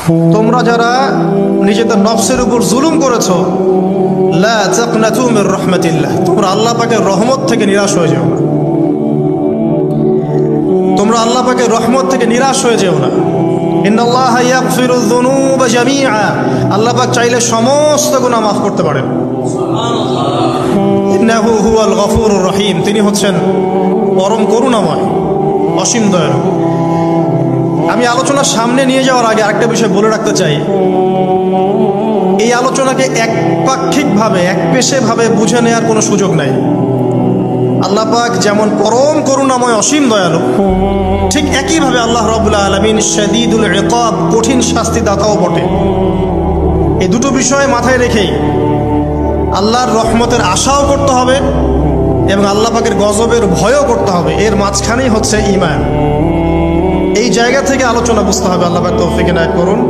তোমরা যারা নিজেদের নফসের উপর জুলুম করেছো, লা তাকনাতু মির রাহমাতিল্লাহ, তোমরা আল্লাহ পাকের রহমত থেকে নিরাশ হয়ে যেও না। তোমরা আল্লাহ পাকের রহমত থেকে নিরাশ হয়ে যেও না। ইন্নাল্লাহা ইয়াগফিরুয যুনুবা জামিআ, আল্লাহ পাক চাইলে সমস্ত গুনাহ মাফ করতে পারেন। ইন্নাহু হুয়াল গফুরুর রহিম, তিনি হচ্ছেন পরম করুণাময়, অসীম দয়ালু। আমি আলোচনার সামনে নিয়ে যাওয়ার আগে আরেকটা বিষয় বলে রাখতে চাই। এই আলোচনাকে একপাক্ষিকভাবে একপেশেভাবে বুঝে নেওয়ার কোনো সুযোগ নাই। আল্লাহ পাক যেমন পরম করুণাময় অসীম দয়ালু, ঠিক একইভাবে আল্লাহ রাব্বুল আলামিন শাদীদুল ইকাব, কঠিন শাস্তিদাতাও বটে। এই দুটো বিষয় মাথায় রেখেই আল্লাহর রহমতের আশাও করতে হবে এবং আল্লাহ পাকের গজবের ভয়ও করতে হবে। এর মাঝখানেই হচ্ছে ঈমান। এই জায়গা থেকে আলোচনা বুঝতে হবে। আল্লাহ পাক তৌফিক এনায়েত করুন,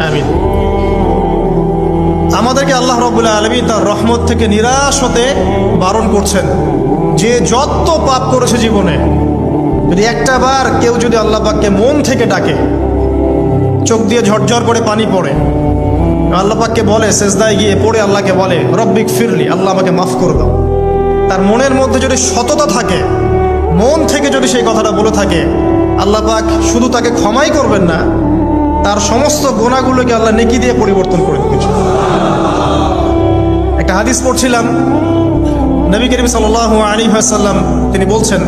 আমিন। আমাদেরকে আল্লাহ রাব্বুল আলামিন তার রহমত থেকে নিরাশ হতে বারণ করছেন। যে যত পাপ করেছে জীবনে, যদি একটা বার কেউ যদি আল্লাহ পাককে মন থেকে ডাকে, চোখ দিয়ে ঝরঝর করে পানি পড়ে, আল্লাহ পাককে বলে, সেজদায় গিয়ে পড়ে আল্লাহকে বলে রব্বিক ফিরলি, আল্লাহ আমাকে মাফ করে দাও, তার মনের মধ্যে যদি সততা থাকে, মন থেকে যদি সেই কথাটা বলে থাকে, আল্লাহ পাক শুধু তাকে ক্ষমাই করবেন না, তার সমস্ত গুনাহগুলোকে আল্লাহ নেকি দিয়ে পরিবর্তন করে দিবেন। একটা হাদিস পড়ছিলাম, নবী করিম সাল্লাল্লাহু আলাইহি ওয়াসাল্লাম তিনি বলছেন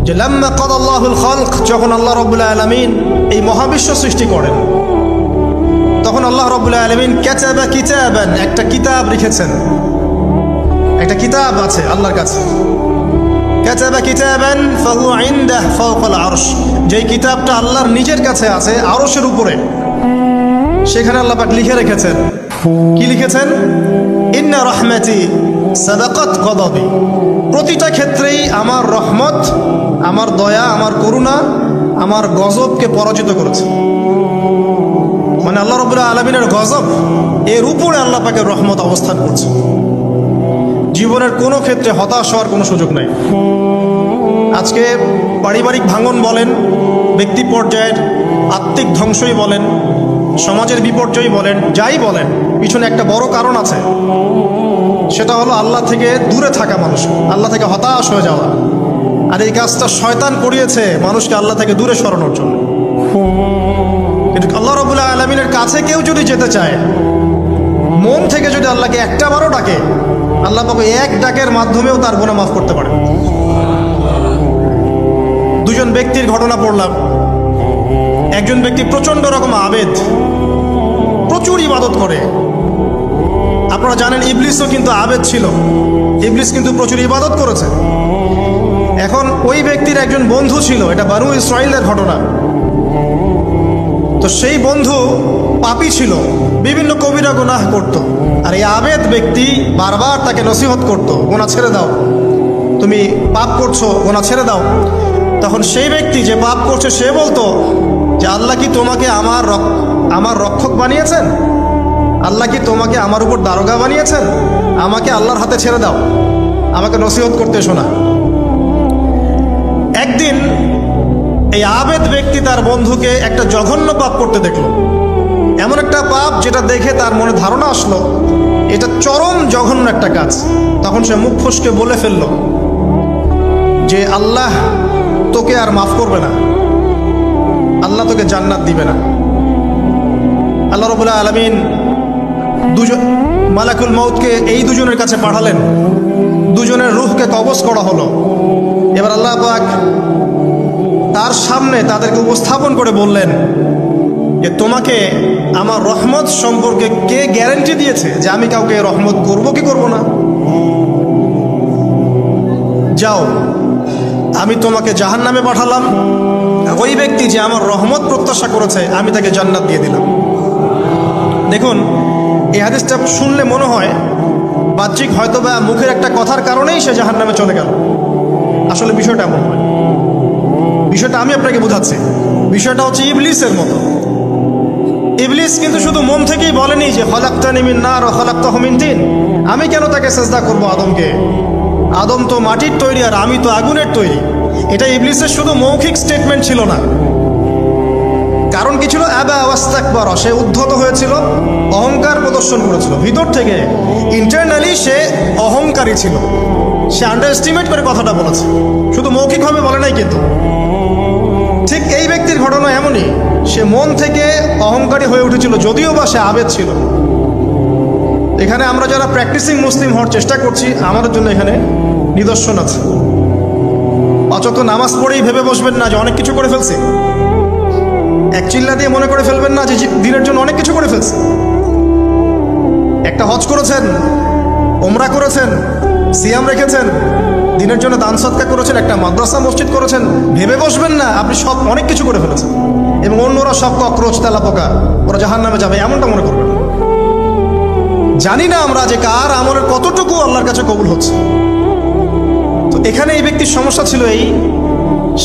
যে লাম্মা কাদাল্লাহুল খালক, যখন আল্লাহ রাব্বুল আলামিন এই মহাবিশ্ব সৃষ্টি করেন, তখন আল্লাহ রাব্বুল আলামিন কাতাবা কিতাবান, একটা কিতাব লিখেছেন। একটা কিতাব আছে আল্লাহর কাছে, কাতাবা কিতাবান ফাহুয়া ইনদাহু ফাওকাল আরশ, যেই কিতাবটা আল্লাহর নিজের কাছে আছে আরশের উপরে, সেখানে আল্লাহ পাক লিখে রেখেছেন। কি লিখেছেন? ইন্না রাহমাতি সাবাকাত গদাবি, প্রতিটা ক্ষেত্রেই আমার রহমত, আমার দয়া, আমার করুণা আমার গজবকে পরাজিত করেছে। মানে আল্লাহ রাব্বুল আলামিনের গজব, এর উপরে আল্লাহ পাকের রহমত অবস্থান করছে। জীবনের কোনো ক্ষেত্রে হতাশ হওয়ার কোনো সুযোগ নাই। আজকে পারিবারিক ভাঙন বলেন, ব্যক্তি পর্যায়ের আত্মিক ধ্বংসই বলেন, সমাজের বিপর্যয় বলেন, যাই বলেন, পিছনে একটা বড় কারণ আছে। সেটা হলো আল্লাহ থেকে দূরে থাকা মানুষ, আল্লাহ থেকে হতাশ হয়ে যাওয়া। আর এই কাজটা শয়তান করিয়েছে মানুষকে আল্লাহ থেকে দূরে সরানোর জন্য। কিন্তু আল্লাহ রাব্বুল আলামিনের কাছে কেউ যদি যেতে চায়, মন থেকে যদি আল্লাহকে একটা বারও ডাকে, আল্লাহ পাক এক ডাকের মাধ্যমেও তার গুনাহ মাফ করতে পারে। দুজন ব্যক্তির ঘটনা পড়লাম। একজন ব্যক্তি প্রচন্ড রকম আবেদ, প্রচুর ইবাদত করে। আপনারা জানেন ইবলিসও কিন্তু আবেদ ছিল, ইবলিস কিন্তু প্রচুর ইবাদত করেছে। এখন ওই ব্যক্তির একজন বন্ধু ছিল, এটা বানু ইসরাঈলের ঘটনা। তো সেই বন্ধু পাপী ছিল, বিভিন্ন কবিরা গুনাহ করত। আর এই আবেদ ব্যক্তি বারবার তাকে নসিহত করত, গুনাহ ছেড়ে দাও, তুমি পাপ করছো, গুনাহ ছেড়ে দাও। তখন সেই ব্যক্তি যে পাপ করছে সে বলতো যে আল্লাহ কি তোমাকে আমার রক্ষক বানিয়েছেন? আল্লাহ কি তোমাকে আমার উপর দারোগা বানিয়েছেন? আমাকে আল্লাহর হাতে ছেড়ে দাও, আমাকে নসিহত করতে শোনা। একদিন এই আবেদ ব্যক্তি তার বন্ধুকে একটা জঘন্য পাপ করতে দেখল। এমন একটা পাপ যেটা দেখে তার মনে ধারণা আসলো এটা চরম জঘন্য একটা কাজ। তখন সে মুখ ফসকে বলে ফেলল যে আল্লাহ তোকে আর মাফ করবে না, আল্লাহ তোকে জান্নাত দিবে না। আল্লাহ রাব্বুল আলামিন মালাকুল মউতকে এই দুজনের কাছে পাঠালেন, দুজনের রূহকে কবজ করা হলো। এবার আল্লাহ পাক তার সামনে তাদেরকে উপস্থাপন করে বললেন যে তোমাকে আমার রহমত সম্পর্কে কে গ্যারান্টি দিয়েছে যে আমি কাউকে রহমত করব কি করব না? যাও, আমি তোমাকে জাহান্নামে পাঠালাম, ওই ব্যক্তি যে আমার রহমত প্রত্যাশা করেছে আমি তাকে জান্নাত দিয়ে দিলাম। দেখুন, এই হাদিসটা শুনলে মনে হয় বাহ্যিক হয়তো বা মুখের একটা কথার কারণেই সে জাহান্নামে চলে গেল। আসলে বিষয়টা এমন নয়। বিষয়টা আমি আপনাকে বোঝাচ্ছি। বিষয়টা হচ্ছে ইবলিসের মতো। ইবলিস কিন্তু শুধু মন থেকেই বলেনি যে খলাকতানি মিন নার ওয়া খলাকতাহু মিন তিন, আমি কেন তাকে সিজদা করব আদমকে? আদম তো মাটির তৈরি আর আমি তো আগুনের তৈরি। এটা ইবলিসের শুধু মৌখিক স্টেটমেন্ট ছিল না, কারণ কি ছিল? আবা ওয়াস্তাকবার, সে উদ্ধত হয়েছিল, অহংকার প্রদর্শন করেছিল। ভিতর থেকে ইন্টারনালি সে অহংকারী ছিল, সে আন্ডার এস্টিমেট করে কথাটা বলেছে, শুধু মৌখিকভাবে বলে নাই কিন্তু। ঠিক এই ব্যক্তির ঘটনা এমনই, সে মন থেকে অহংকারী হয়ে উঠেছিল, যদিও বা সে আবেদ ছিল। এখানে আমরা যারা প্র্যাকটিসিং মুসলিম হওয়ার চেষ্টা করছি, আমাদের জন্য এখানে নিদর্শন আছে। অচত নামাজ পড়েই ভেবে বসবেন না যে অনেক কিছু করে ফেলছি, এক চিল্লা দিয়ে মনে করে ফেলবেন না যে দিনের জন্য অনেক কিছু করে ফেলছি। একটা হজ করেছেন, ওমরা করেছেন, সিয়াম রেখেছেন, দিনের জন্য দান সৎকার করেছেন, একটা মাদ্রাসা মসজিদ করেছেন, ভেবে বসবেন না আপনি সব অনেক কিছু করে ফেলেছেন এবং অন্যরা সব ককরোচ তেলাপোকা, ওরা জাহান্নামে যাবে, এমনটা মনে করবেন। জানি না আমরা যে কার আমলের কতটুকু আল্লাহর কাছে কবুল হচ্ছে। তো এখানে এই ব্যক্তির সমস্যা ছিল এই,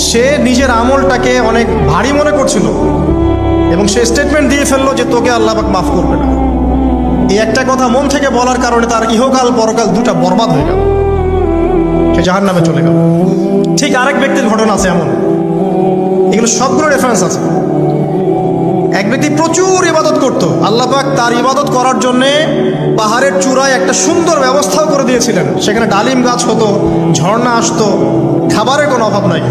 সে নিজের আমলটাকে অনেক ভারী মনে করছিল এবং সে স্টেটমেন্ট দিয়ে ফেললো যে তোকে আল্লাহ পাক মাফ করবে না। এই একটা কথা মন থেকে বলার কারণে তার ইহকাল পরকাল দুটা বরবাদ হয়ে গেল, সে জাহান্নামে চলে গেল। ঠিক আরেক ব্যক্তির ঘটনা আছে এমন, এগুলো সবগুলো রেফারেন্স আছে। এক ব্যক্তি প্রচুর ইবাদত করত, আল্লাহ পাক তার ইবাদত করার জন্যে পাহাড়ের চূড়ায় একটা সুন্দর ব্যবস্থাও করে দিয়েছিলেন, সেখানে ডালিম গাছ হতো, ঝর্ণা আসতো, খাবারের কোনো অভাব নাই।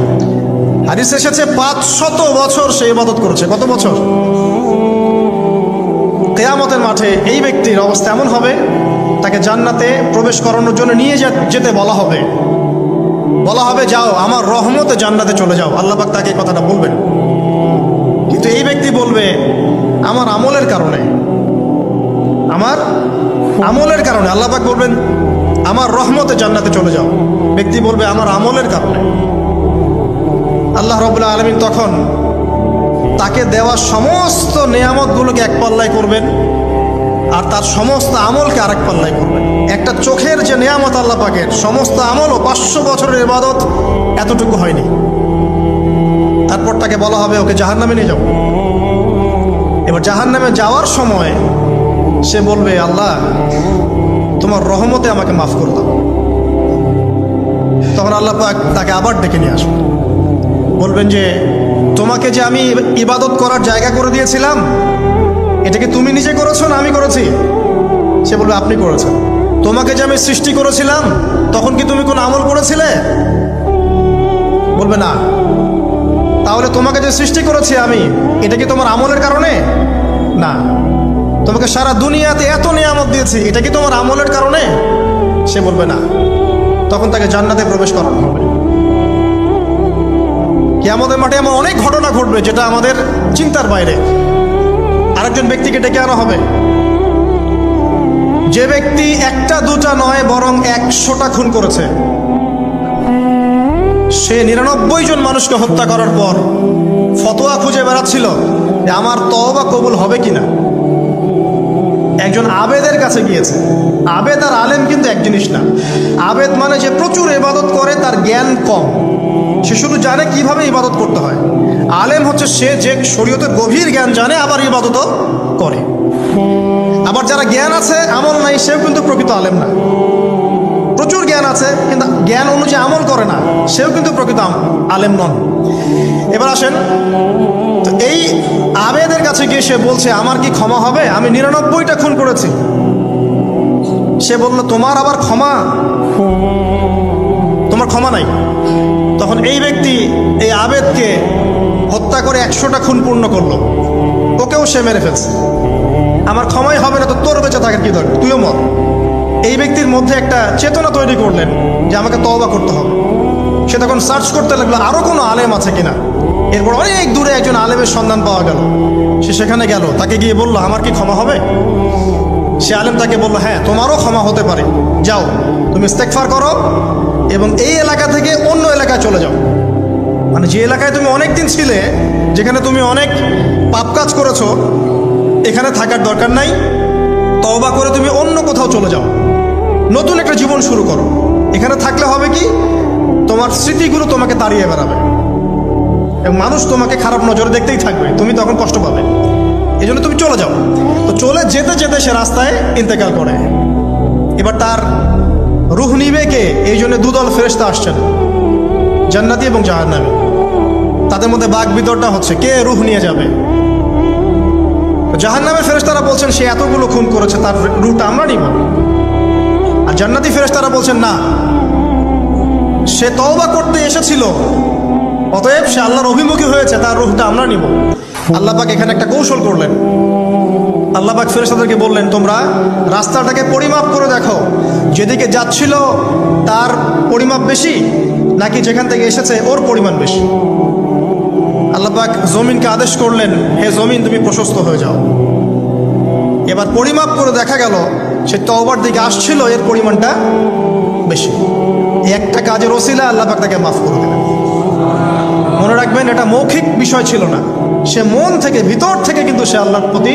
হাদিস এসেছে 500 বছর সে ইবাদত করেছে। কত বছর? কিয়ামতের মাঠে এই ব্যক্তির অবস্থা এমন হবে, তাকে জান্নাতে প্রবেশ করানোর জন্য নিয়ে যেতে বলা হবে, যাও আমার রহমতে জান্নাতে চলে যাও। আল্লাহ পাক তাকে এই কথাটা বলবেন, কিন্তু এই ব্যক্তি বলবে আমার আমলের কারণে, আল্লাহ পাক বলবেন আমার রহমতে জান্নাতে চলে যাও। ব্যক্তি বলবে আমার আমলের কারণে। আল্লাহ রাব্বুল আলামিন তখন তাকে দেওয়া সমস্ত নেয়ামতগুলোকে এক পাল্লায় করবেন আর তার সমস্ত আমলকে আরেক পাল্লায় করবেন। একটা চোখের যে নেয়ামত আল্লাহ পাকের, সমস্ত আমলও 500 বছরের ইবাদত এতটুকু হয়নি। তারপর তাকে বলা হবে ওকে জাহান্নামে নিয়ে যাও। এবার জাহান্নামে যাওয়ার সময় সে বলবে আল্লাহ তোমার রহমতে আমাকে মাফ করে দাও। তখন আল্লাহ পাক তাকে আবার ডেকে নিয়ে আসবেন, বলবেন যে তোমাকে যে আমি ইবাদত করার জায়গা করে দিয়েছিলাম, এটাকে তুমি নিজে করেছো না আমি করেছি? সে বলবে আপনি করেছেন। তোমাকে যে আমি সৃষ্টি করেছিলাম, তখন কি তুমি কোনো আমল করেছিলে? বলবে না। তাহলে তোমাকে যে সৃষ্টি করেছি আমি, এটা কি তোমার আমলের কারণে? না। তোমাকে সারা দুনিয়াতে এত নিয়ামত দিয়েছি, এটা কি তোমার আমলের কারণে? সে বলবে না। তখন তাকে জান্নাতে প্রবেশ করানো হবে। কিয়ামতের মাঠে এমন অনেক ঘটনা ঘটবে যেটা আমাদের চিন্তার বাইরে। আরেকজন ব্যক্তিকে ডেকে আনা হবে, যে ব্যক্তি একটা দুটা নয় বরং 100টা খুন করেছে। সে 99 জন মানুষকে হত্যা করার পর ফতোয়া খুঁজে বেড়াচ্ছিল যে আমার তওবা কবুল হবে কিনা। একজন আবেদের কাছে গিয়েছে। আবেদ আর আলেম কিন্তু এক জিনিস না। আবেদ মানে যে প্রচুর ইবাদত করে, তার জ্ঞান কম, সে শুধু জানে কিভাবে ইবাদত করতে হয়। আলেম হচ্ছে সে যে শরীয়তের গভীর জ্ঞান জানে, আবার ইবাদতও করে। আবার যারা জ্ঞান আছে আমল নাই, সেও কিন্তু প্রকৃত আলেম না। প্রচুর জ্ঞান আছে কিন্তু জ্ঞান অনুযায়ী আমল করে না, সেও কিন্তু প্রকৃত আলেম নন। এবার আসেন, তো এই আবেদের কাছে গিয়ে সে বলছে আমার কি ক্ষমা হবে? আমি 99টা খুন করেছি। সে বলল তোমার আবার ক্ষমা? তোমার ক্ষমা নাই। তখন এই ব্যক্তি এই আবেদকে হত্যা করে 100টা খুন পূর্ণ করলো, ওকেও সে মেরে ফেলছে। আমার ক্ষমাই হবে না তো তোর বেঁচে থাকার কি দরকার, তুইও মর। এই ব্যক্তির মধ্যে একটা চেতনা তৈরি করলেন যে আমাকে তওবা করতে হবে। সে তখন সার্চ করতে লাগলো আরো কোনো আলেম আছে কিনা। এরপর অনেক দূরে একজন আলেমের সন্ধান পাওয়া গেল। সে সেখানে গেল, তাকে গিয়ে বলল আমার কি ক্ষমা হবে? সে আলেম তাকে বলল হ্যাঁ তোমারও ক্ষমা হতে পারে, যাও তুমি ইস্তেগফার করো এবং এই এলাকা থেকে অন্য এলাকায় চলে যাও। মানে যে এলাকায় তুমি অনেক দিন ছিলে, যেখানে তুমি অনেক পাপ কাজ করেছো, এখানে থাকার দরকার নাই। তওবা করে তুমি অন্য কোথাও চলে যাও, নতুন একটা জীবন শুরু করো। এখানে থাকলে হবে কি, তোমার স্মৃতিগুলো তোমাকে তাড়িয়ে বেড়াবে এবং মানুষ তোমাকে খারাপ নজরে দেখতেই থাকবে, তুমি তখন কষ্ট পাবে। এই জন্য তুমি চলে যাও। তো চলে যেতে যেতে সে রাস্তায় ইন্তেকাল করে। এবার তার রূহ নিবে কে? এই জন্য দুদল ফেরেশতা আসছেন, জান্নাতি এবং জাহান্নামী। তাদের মধ্যে বাক বিতরটা হচ্ছে কে রূহ নিয়ে যাবে। জাহান্নামের ফেরেশতারা বলছেন সে এতগুলো খুন করেছে, তার রূহটা আমরা নিব। আর জান্নাতি ফেরেশতারা বলছেন না, সে তওবা করতে এসেছিল, অতএব সে আল্লাহর অভিমুখী হয়েছে, তার রূহটা আমরা নিব। আল্লাহ পাক এখানে একটা কৌশল করলেন। আল্লাহ পাক ফেরেশতাদেরকে বললেন, তোমরা রাস্তাটাকে পরিমাপ করে দেখো, যেদিকে যাচ্ছিল তার পরিমাপ বেশি নাকি যেখান থেকে এসেছে ওর পরিমাণ বেশি। আল্লাহ পাক জমিনকে আদেশ করলেন, হে জমিন তুমি প্রশস্ত হয়ে যাও। এবার পরিমাপ করে দেখা গেল সে তওবার দিকে আসছিল, এর পরিমাণটা বেশি। একটা কাজের ওসিলা আল্লাহ পাক তাকে মাফ করে দিলেন। মনে রাখবেন, এটা মৌখিক বিষয় ছিল না, সে মন থেকে ভিতর থেকে কিন্তু সে আল্লাহর প্রতি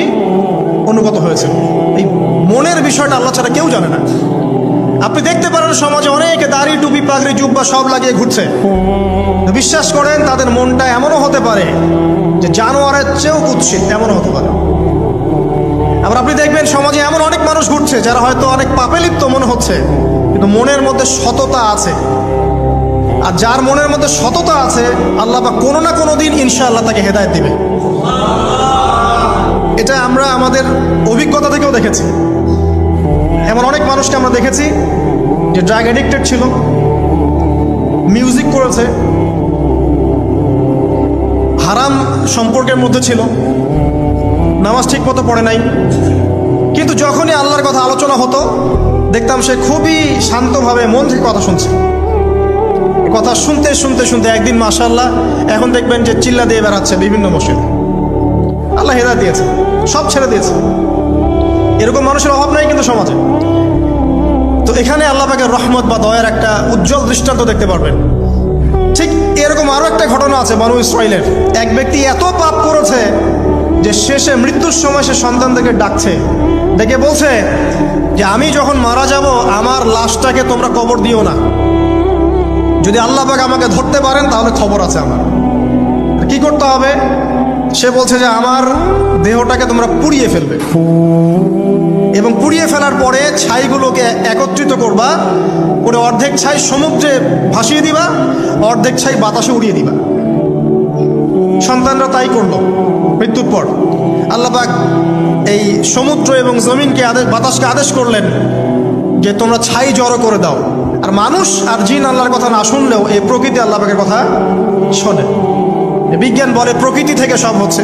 অনুগত হয়েছিল। এই মনের বিষয়টা আল্লাহ ছাড়া কেউ জানে না। আপনি দেখতে পারেন সমাজে অনেকে দাড়ি টুপি পাগড়ি জুব্বা সব লাগিয়ে ঘুরছে, বিশ্বাস করেন তাদের মনটা এমনও হতে পারে যে জানোয়ারের চেয়েও কুৎসিত, এমনও হতে পারে। আবার আপনি দেখবেন সমাজে এমন অনেক মানুষ ঘুরছে যারা হয়তো অনেক পাপে লিপ্ত মনে হচ্ছে, কিন্তু মনের মধ্যে সততা আছে। আর যার মনের মধ্যে সততা আছে, আল্লাহ বা কোনো না কোনো দিন ইনশাআল্লাহ তাকে হেদায়েত দিবে। এটা আমরা আমাদের অভিজ্ঞতা থেকেও দেখেছি। এমন অনেক মানুষকে আমরা দেখেছি যে ড্রাগ অ্যাডিক্টেড ছিল, মিউজিক করেছে, হারাম সম্পর্কের মধ্যে ছিল, নামাজ ঠিক মতো পড়ে নাই, কিন্তু যখনই আল্লাহর কথা আলোচনা হতো দেখতাম সে খুবই শান্তভাবে মন থেকে কথা শুনছে। কথা শুনতে শুনতে শুনতে একদিন মাশাআল্লাহ এখন দেখবেন যে চিল্লা দিয়ে বেড়াচ্ছে বিভিন্ন মসজিদে। আল্লাহ হেদায়েত দিয়েছে, সব ছেড়ে দিয়েছে। এরকম মানুষের অভাব নাই কিন্তু সমাজে। তো এখানে আল্লাহ পাকের রহমত বা দয়ার একটা উজ্জ্বল দৃষ্টান্ত দেখতে পারবেন। ঠিক এরকম আরো একটা ঘটনা আছে বনু ইসরাইলের। এক ব্যক্তি এত পাপ করেছে যে শেষে মৃত্যুর সময় সে সন্তানদেরকে ডাকছে, ডেকে বলছে যে আমি যখন মারা যাব আমার লাশটাকে তোমরা কবর দিও না, যদি আল্লাহ পাক আমাকে ধরতে পারেন তাহলে খবর আছে আমার। কি করতে হবে? সে বলছে যে আমার দেহটাকে তোমরা পুড়িয়ে ফেলবে এবং পুড়িয়ে ফেলার পরে ছাইগুলোকে একত্রিত করবা, করে অর্ধেক ছাই সমুদ্রে ভাসিয়ে দিবা, অর্ধেক ছাই বাতাসে উড়িয়ে দিবা। সন্তানরা তাই করলো। মৃত্যুর পর আল্লাহ পাক এই সমুদ্র এবং জমিনকে বাতাসকে আদেশ করলেন যে তোমরা ছাই জড়ো করে দাও। আর মানুষ আর জিন আল্লাহর কথা না শুনলেও এই প্রকৃতি আল্লাহ পাকের কথা শোনে। বিজ্ঞান বলে প্রকৃতি থেকে সব হচ্ছে।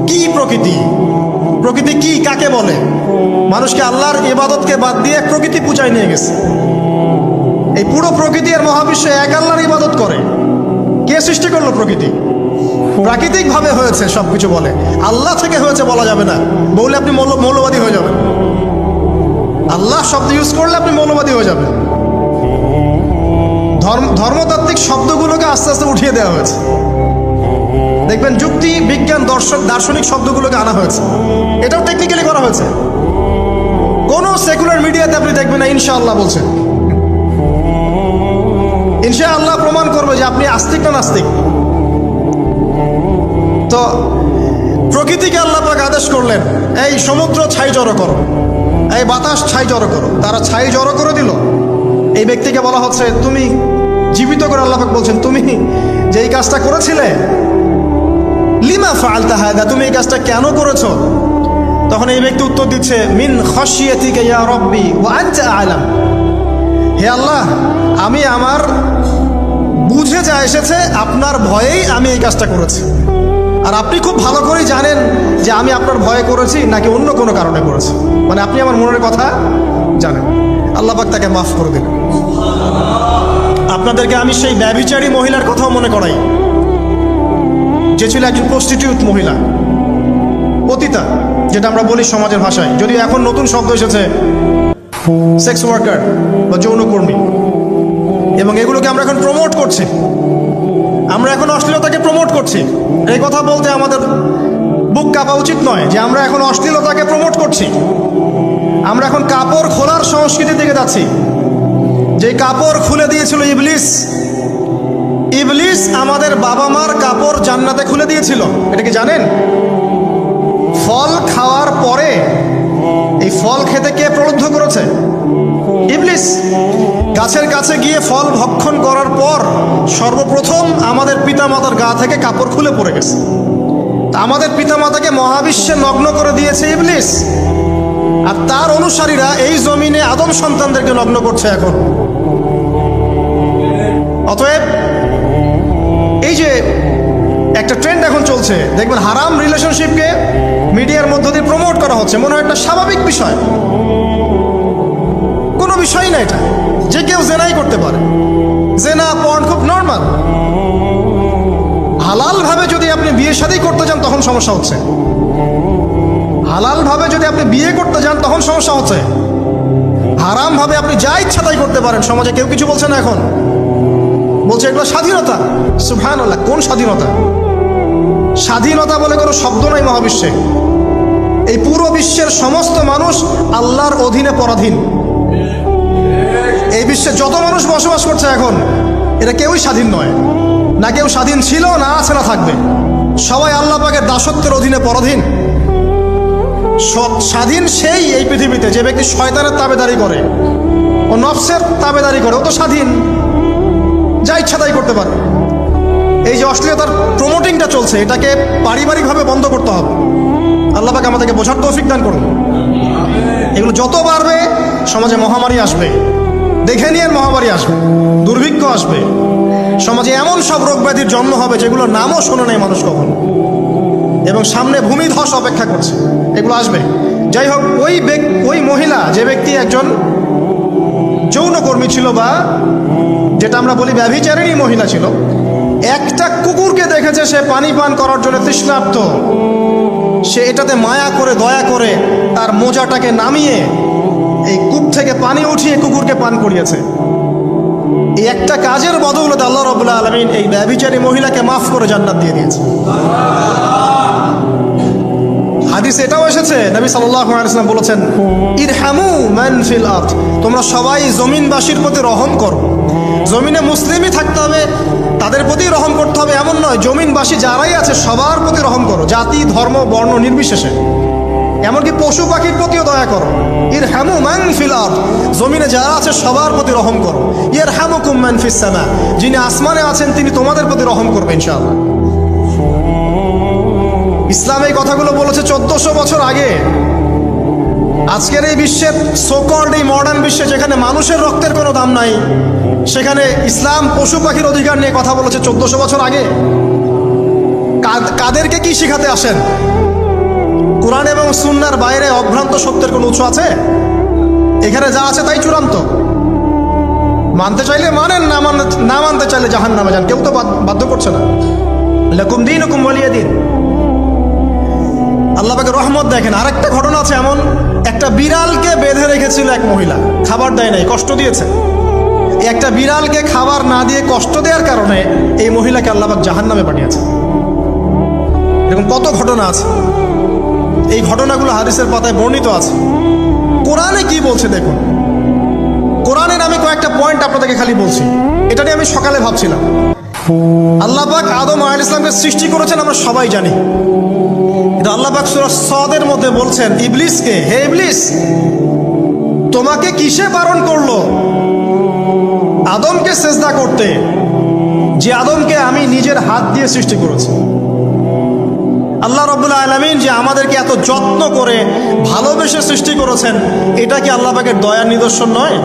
কি প্রকৃতি? প্রকৃতি কি, কাকে বলে? মানুষকে আল্লাহর ইবাদতকে বাদ দিয়ে প্রকৃতি পূজায় নিয়ে গেছে। এই পুরো প্রকৃতি আর মহাবিশ্বে এক আল্লাহর ইবাদত করে। কে সৃষ্টি করলো প্রকৃতি? প্রাকৃতিক ভাবে হয়েছে সবকিছু বলে, আল্লাহ থেকে হয়েছে বলা যাবে না। বললে আপনি মৌলবাদী হয়ে যাবেন। আল্লাহ শব্দ ইউজ করলে আপনি মৌলবাদী হয়ে যাবেন। ধর্মতাত্ত্বিক শব্দগুলোকে আস্তে আস্তে উঠিয়ে দেওয়া হয়েছে। দেখবেন যুক্তি বিজ্ঞান দার্শনিক শব্দগুলোকে আনা হয়েছে। এটাও টেকনিক্যালি করা হয়েছে। কোন সেকুলার মিডিয়াতে আপনি দেখবেন না ইনশাআল্লাহ বলছে। ইনশাআল্লাহ প্রমাণ করবে যে আপনি আস্তিক না নাস্তিক। তো প্রকৃতিকে আল্লাহ পাক আদেশ করলেন, এই সমুদ্র ছাই জড়ো করো, এই বাতাস ছাই জড়ো করো। তারা ছাই জড়ো করে দিল। এই ব্যক্তিকে বলা হচ্ছে তুমি জীবিত করে আল্লাহ পাক বলছেন তুমি যে এই কাজটা করেছিলে, লিমা ফাআলতা হাদা, তুমি এই কাজটা কেন করেছো? তখন এই ব্যক্তি উত্তর দিচ্ছে, মিন খাশিয়াতিকা ইয়া রাব্বি ওয়া আনতা আ'লাম। হে আল্লাহ, আমি আমার বুঝে যা এসেছে আপনার ভয়েই আমি এই কাজটা করেছি, আর আপনি খুব ভালো করেই জানেন যে আমি আপনার ভয়ে করেছি নাকি অন্য কোনো কারণে করেছি। মানে আপনি আমার মনের কথা জানেন। আল্লাহ পাক তাকে মাফ করে দিলেন। আপনাদেরকে আমি সেই ব্যভিচারী মহিলার কথাও মনে করাই, যে ছিল একজন প্রস্টিটিউট মহিলা, পতিতা, যেটা আমরা বলি সমাজের ভাষায়। যদিও এখন নতুন শব্দ এসেছে সেক্স ওয়ার্কার বা যৌনকর্মী, এবং এগুলোকে আমরা এখন প্রমোট করছি। আমরা এখন অশ্লীলতাকে প্রমোট করছি। এই কথা বলতে আমাদের বুক কাঁপা উচিত নয় যে আমরা এখন অশ্লীলতাকে প্রমোট করছি। আমরা এখন কাপড় খোলার সংস্কৃতির দিকে যাচ্ছি। যে কাপড় খুলে দিয়েছিল ইবলিস। ইবলিস আমাদের বাবা মার কাপড় জান্নাতে খুলে দিয়েছিল, এটা কি জানেন? ফল খাওয়ার পরে এই ফল খেতে কে প্রলুব্ধ করেছে? ইবলিস। গাছের কাছে গিয়ে ফল ভক্ষণ করার পর সর্বপ্রথম আমাদের পিতামাতার গা থেকে কাপড় খুলে পড়ে গেছে। আমাদের পিতামাতাকে মহাবিশ্বে নগ্ন করে দিয়েছে ইবলিস, আর তার অনুসারীরা এই জমিনে আদম সন্তানদেরকে নগ্ন করছে এখন। অতএব এই যে একটা ট্রেন্ড এখন চলছে, দেখবেন হারাম রিলেশনশিপকে মিডিয়ার মধ্য দিয়ে প্রমোট করা হচ্ছে, মনে হয় একটা স্বাভাবিক বিষয়, কোনো বিষয় না এটা, যে কেউ জেনাই করতে পারে, জেনা পর্ন খুব নর্মাল। হালাল ভাবে যদি আপনি বিয়ে শাদী করতে যান তখন সমস্যা হচ্ছে, হালাল ভাবে যদি আপনি বিয়ে করতে যান তখন সমস্যা হচ্ছে। হারাম ভাবে আপনি যা ইচ্ছা তাই করতে পারেন, সমাজে কেউ কিছু বলছে না, এখন বলছে এগুলো স্বাধীনতা। সুবহানাল্লাহ, কোন স্বাধীনতা? স্বাধীনতা বলে কোনো শব্দ নাই মহাবিশ্বে। এই পুরো বিশ্বের সমস্ত মানুষ আল্লাহর অধীনে পরাধীন। এই বিশ্বে যত মানুষ বসবাস করছে এখন, এটা কেউই স্বাধীন নয়, না কেউ স্বাধীন ছিল, না আছে, না থাকবে। সবাই আল্লাহ পাকের দাসত্বের অধীনে পরাধীন। স্বাধীন সেই এই পৃথিবীতে যে ব্যক্তি শয়তানের তাবেদারি করে, ও নফসের তাবেদারি করে, ও তো স্বাধীন, যা ইচ্ছা তাই করতে পারে। এই যে অশ্লীলতার প্রমোটিংটা চলছে, এটাকে পারিবারিকভাবে বন্ধ করতে হবে। আল্লাহ পাক আমাদেরকে বোঝার তৌফিক দান করুন। এগুলো যত বাড়বে সমাজে মহামারী আসবে, দেখে নিয়ে মহামারী আসবে, দুর্ভিক্ষ আসবে, সমাজে এমন সব রোগ ব্যাধির জন্ম হবে যেগুলোর নামও শোনে নাই মানুষ কখন, এবং সামনে ভূমিধস অপেক্ষা করছে, এগুলো আসবে। যাই হোক, ওই মহিলা, যে ব্যক্তি একজন যৌনকর্মী ছিল, বা যেটা আমরা বলি ব্যভিচারিণী মহিলা ছিল, একটা কুকুরকে দেখেছে সে পানি পান করার জন্য তৃষ্ণার্ত, সে এটাতে মায়া করে দয়া করে তার মোজাটাকে নামিয়ে এই কূপ থেকে পানি উঠিয়ে কুকুরকে পান করিয়েছে। এই একটা কাজের বদৌলতে আল্লাহ রাব্বুল আলামিন এই ব্যভিচারী মহিলাকে মাফ করে জান্নাত দিয়ে দিয়েছে। হাদিস এটাও এসেছে, নবী সাল্লাল্লাহু আলাইহি ওয়াসাল্লাম বলেছেন, ইরহামু মান ফিল আরদ, তোমরা সবাই জমিনবাসীর প্রতি রহম করো। জমিনে মুসলিমই থাকতে হবে, তাদের প্রতি রহম করতে হবে এমন নয়, জমিনবাসী যারাই আছে সবার প্রতি রহম করো, জাতি ধর্ম বর্ণ নির্বিশেষে, এমনকি পশু পাখির প্রতিও দয়া করো। ইরহামু মান ফিল আরদ, জমিনে যারা আছে সবার প্রতি রহম করো। ইয়ারহামুকুম মান ফিস সামা, যিনি আসমানে আছেন তিনি তোমাদের প্রতি রহম করবেন ইনশাআল্লাহ। ইসলাম এই কথাগুলো বলেছে 1400 বছর আগে। আজকের এই বিশ্বের সোকল্ড এই মডার্ন বিশ্বে, যেখানে মানুষের রক্তের কোনো দাম নাই, সেখানে ইসলাম পশু পাখির অধিকার নিয়ে কথা বলেছে 1400 বছর আগে। কাদেরকে কি শিখাতে আসেন? কোরআন এবং সুন্নাহর বাইরে অভ্রান্ত সত্যের কোনো উৎস আছে? এখানে যা আছে তাই চূড়ান্ত। মানতে চাইলে মানেন, না মানতে চাইলে জাহান্নামে যান, কেউ তো বাধ্য করছে না। লাকুম দীনুকুম ওয়ালিয়া দিন। আল্লাহ পাকের রহমত দেখেন, আরেকটা ঘটনা আছে এমন, একটা বিড়ালকে বেঁধে রেখেছিল এক মহিলা, খাবার দেয় নাই, কষ্ট দিয়েছে। একটা বিড়ালকে খাবার না দিয়ে কষ্ট দেওয়ার কারণে এই মহিলাকে আল্লাহ পাক জাহান্নামে পাঠিয়েছে। এরকম কত ঘটনা আছে, এই ঘটনাগুলো হাদিসের পাতায় বর্ণিত আছে। কোরআনে কি বলছে দেখুন। কোরআনের আমি কয়েকটা পয়েন্ট আপনাদেরকে খালি বলছি, এটা নিয়ে আমি সকালে ভাবছিলাম। আল্লাহ পাক আদম আলাইহিস সালামকে সৃষ্টি করেছেন আমরা সবাই জানি, কিন্তু আল্লাহ পাক সূরা সদের মধ্যে বলছেন ইবলিসকে, হে ইবলিস, তোমাকে কিসে বারণ করলো আদমকে সেজদা করতে, যে আদমকে আমি নিজের হাত দিয়ে সৃষ্টি করেছি। আল্লাহ রাব্বুল আলামিন যে আমাদেরকে এত যত্ন করে ভালোবেসে সৃষ্টি করেছেন, এটা কি আল্লাহ পাকের দয়ার নিদর্শন নয়?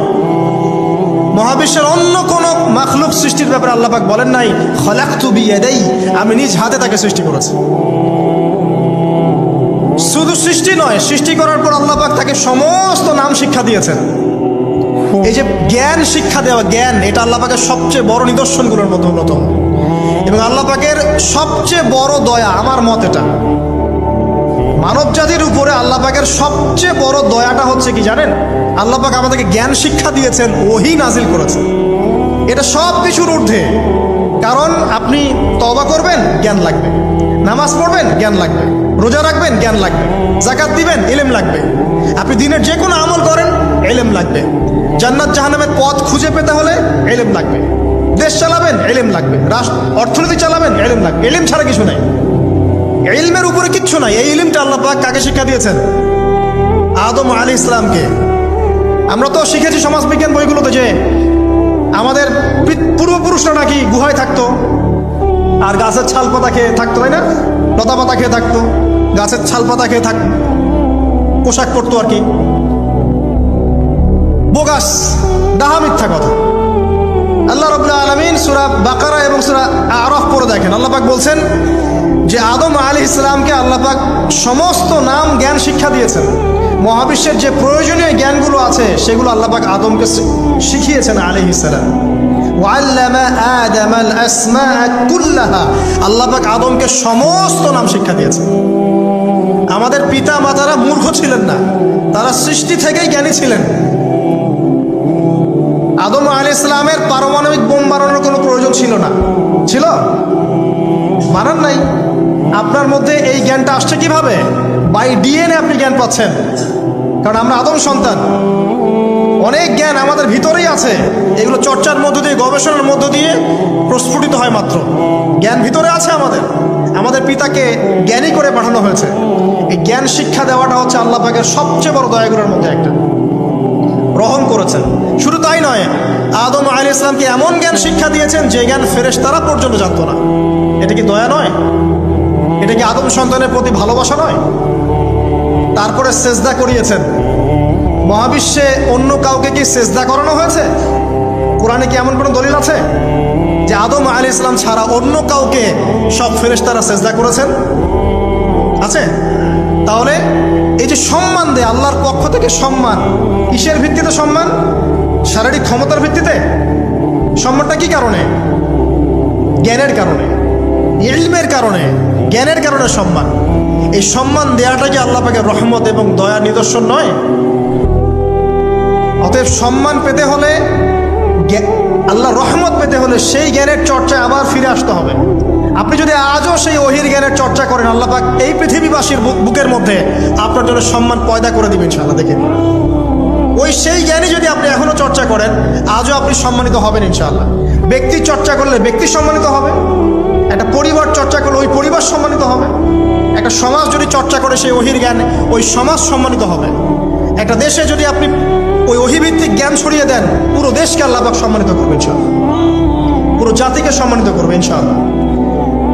মহাবিশ্বের অন্য কোন মাখলুক সৃষ্টির ব্যাপারে আল্লাহ পাক বলেন নাই খলাকতু বিয়াদাই, আমি নিজ হাতে তাকে সৃষ্টি করেছি। শুধু সৃষ্টি নয়, সৃষ্টি করার পর আল্লাহ পাক তাকে সমস্ত নাম শিক্ষা দিয়েছেন। এই যে জ্ঞান শিক্ষা দেওয়া, জ্ঞান, এটা আল্লাহ পাকের সবচেয়ে বড় নিদর্শনগুলোর মধ্যে অন্যতম। এবং আল্লাহ পাকের সবচেয়ে বড় দয়া, আমার মত এটা, মানব জাতির উপরে আল্লাহ পাকের সবচেয়ে বড় দয়াটা হচ্ছে কি জানেন? আল্লাহ পাক আমাদেরকে জ্ঞান শিক্ষা দিয়েছেন, ওহী নাজিল করেছেন। এটা সব কিছুর ঊর্ধ্বে। কারণ আপনি তওবা করবেন, জ্ঞান লাগবে। নামাজ পড়বেন, জ্ঞান লাগবে। রোজা রাখবেন, জ্ঞান লাগবে। যাকাত দিবেন, ইলম লাগবে। আপনি দিনের যে কোনো আমল করেন, ইলম লাগবে। জান্নাত জাহান্নামের পথ খুঁজে পেতে হলে ইলম লাগবে। দেশ চালাবেন, ইলম লাগবে। অর্থনীতি চালাবেন, ইলম লাগবে। ইলম ছাড়া কিছু নাই, ইলমের উপরে কিচ্ছু নাই। এই ইলমটা আল্লাহ পাক কাকে শিক্ষা দিয়েছেন? আদম আলাইহিস সালামকে। আমরা তো শিখেছি সমাজবিজ্ঞান বইগুলোতে যে আমাদের পূর্বপুরুষরা নাকি গুহায় থাকতো, আর গাছের ছাল পাতা খেয়ে থাকতো, তাই না? লতা পাতা খেয়ে থাকতো, গাছের ছাল পাতা খেয়ে থাকতো, পোশাক পরতো আর কি। বোগাস, ডাহা, মিথ্যা কথা। আল্লাহ রাব্বুল আলামিন সূরা বাকারা এবং সূরা আরাফ পড়ে দেখেন, আল্লাহ পাক বলছেন যে আদম আলাইহিস সালামকে আল্লাহ পাক সমস্ত নাম জ্ঞান শিক্ষা দিয়েছেন। মহাবিশ্বের যে প্রয়োজনীয় জ্ঞানগুলো আছে সেগুলো আল্লাহ পাক আদমকে শিখিয়েছেন আলাইহিস সালাম। ওয়াল্লামা আদামাল আসমাআ কুল্লাহা, আল্লাহ পাক আদমকে সমস্ত নাম শিক্ষা দিয়েছেন। আমাদের পিতা মাতারা মূর্খ ছিলেন না, তারা সৃষ্টি থেকেই জ্ঞানী ছিলেন। আদম আলাইহিস সালামের পারমাণবিক বোম বানানোর কোনো প্রয়োজন ছিল না, ছিল? বানান নাই। আপনার মধ্যে এই জ্ঞানটা আসছে কিভাবে? বাই ডিএনএ আপনি জ্ঞান পাচ্ছেন, কারণ আমরা আদম সন্তান। অনেক জ্ঞান আমাদের ভিতরেই আছে, এগুলো চর্চার মধ্য দিয়ে, গবেষণার মধ্য দিয়ে প্রস্ফুটিত হয় মাত্র। জ্ঞান ভিতরে আছে আমাদের, আমাদের পিতাকে জ্ঞানী করে পাঠানো হয়েছে। এই জ্ঞান শিক্ষা দেওয়াটা হচ্ছে আল্লাহ পাকের সবচেয়ে বড় দয়াগুলোর মধ্যে একটা, রহম করেছেন। শুধু তাই নয়, আদম আলাইহিস সালামকে এমন জ্ঞান শিক্ষা দিয়েছেন যে জ্ঞান ফেরেশতারা পর্যন্ত জানতো না। এটা কি দয়া নয়? এটা কি আদম সন্তানের প্রতি ভালোবাসা নয়? তারপরে সেজদা করিয়েছেন। মহাবিশ্বে অন্য কাউকে কি সেজদা করানো হয়েছে? কোরআনে কি এমন কোনো দলিল আছে যে আদম আলাইহিস সালাম ছাড়া অন্য কাউকে সব ফেরেশতারা সেজদা করেছেন? আছে? তাহলে এই যে সম্মান দেয় আল্লাহর পক্ষ থেকে, সম্মান কিসের ভিত্তিতে? সম্মান শারীরিক ক্ষমতার ভিত্তিতে। সম্মানটা কি কারণে? জ্ঞানের কারণে, ইলমের কারণে, জ্ঞানের কারণে সম্মান। এই সম্মান দেওয়াটা কি আল্লাহ পাকের রহমত এবং দয়ার নিদর্শন নয়? অতএব সম্মান পেতে হলে, আল্লাহ রহমত পেতে হলে সেই জ্ঞানের চর্চায় আবার ফিরে আসতে হবে। আপনি যদি আজও সেই ওহির জ্ঞানের চর্চা করেন, আল্লাহ পাক এই পৃথিবীবাসীর বুকের মধ্যে আপনার জন্য সম্মান পয়দা করে দিবেন ইনশাআল্লাহ। দেখেন, ওই সেই জ্ঞানী যদি আপনি এখনো চর্চা করেন, আজও আপনি সম্মানিত হবেন ইনশাআল্লাহ। ব্যক্তির চর্চা করলে ব্যক্তি সম্মানিত হবে, একটা পরিবার চর্চা করলে ওই পরিবার সম্মানিত হবে, একটা সমাজ যদি চর্চা করে সেই ওহির জ্ঞান, ওই সমাজ সম্মানিত হবে। একটা দেশে যদি আপনি ওই ওহিভিত্তিক জ্ঞান ছড়িয়ে দেন, পুরো দেশকে আল্লাহ পাক সম্মানিত করবে ইনশাআল্লাহ, পুরো জাতিকে সম্মানিত করবে ইনশাআল্লাহ।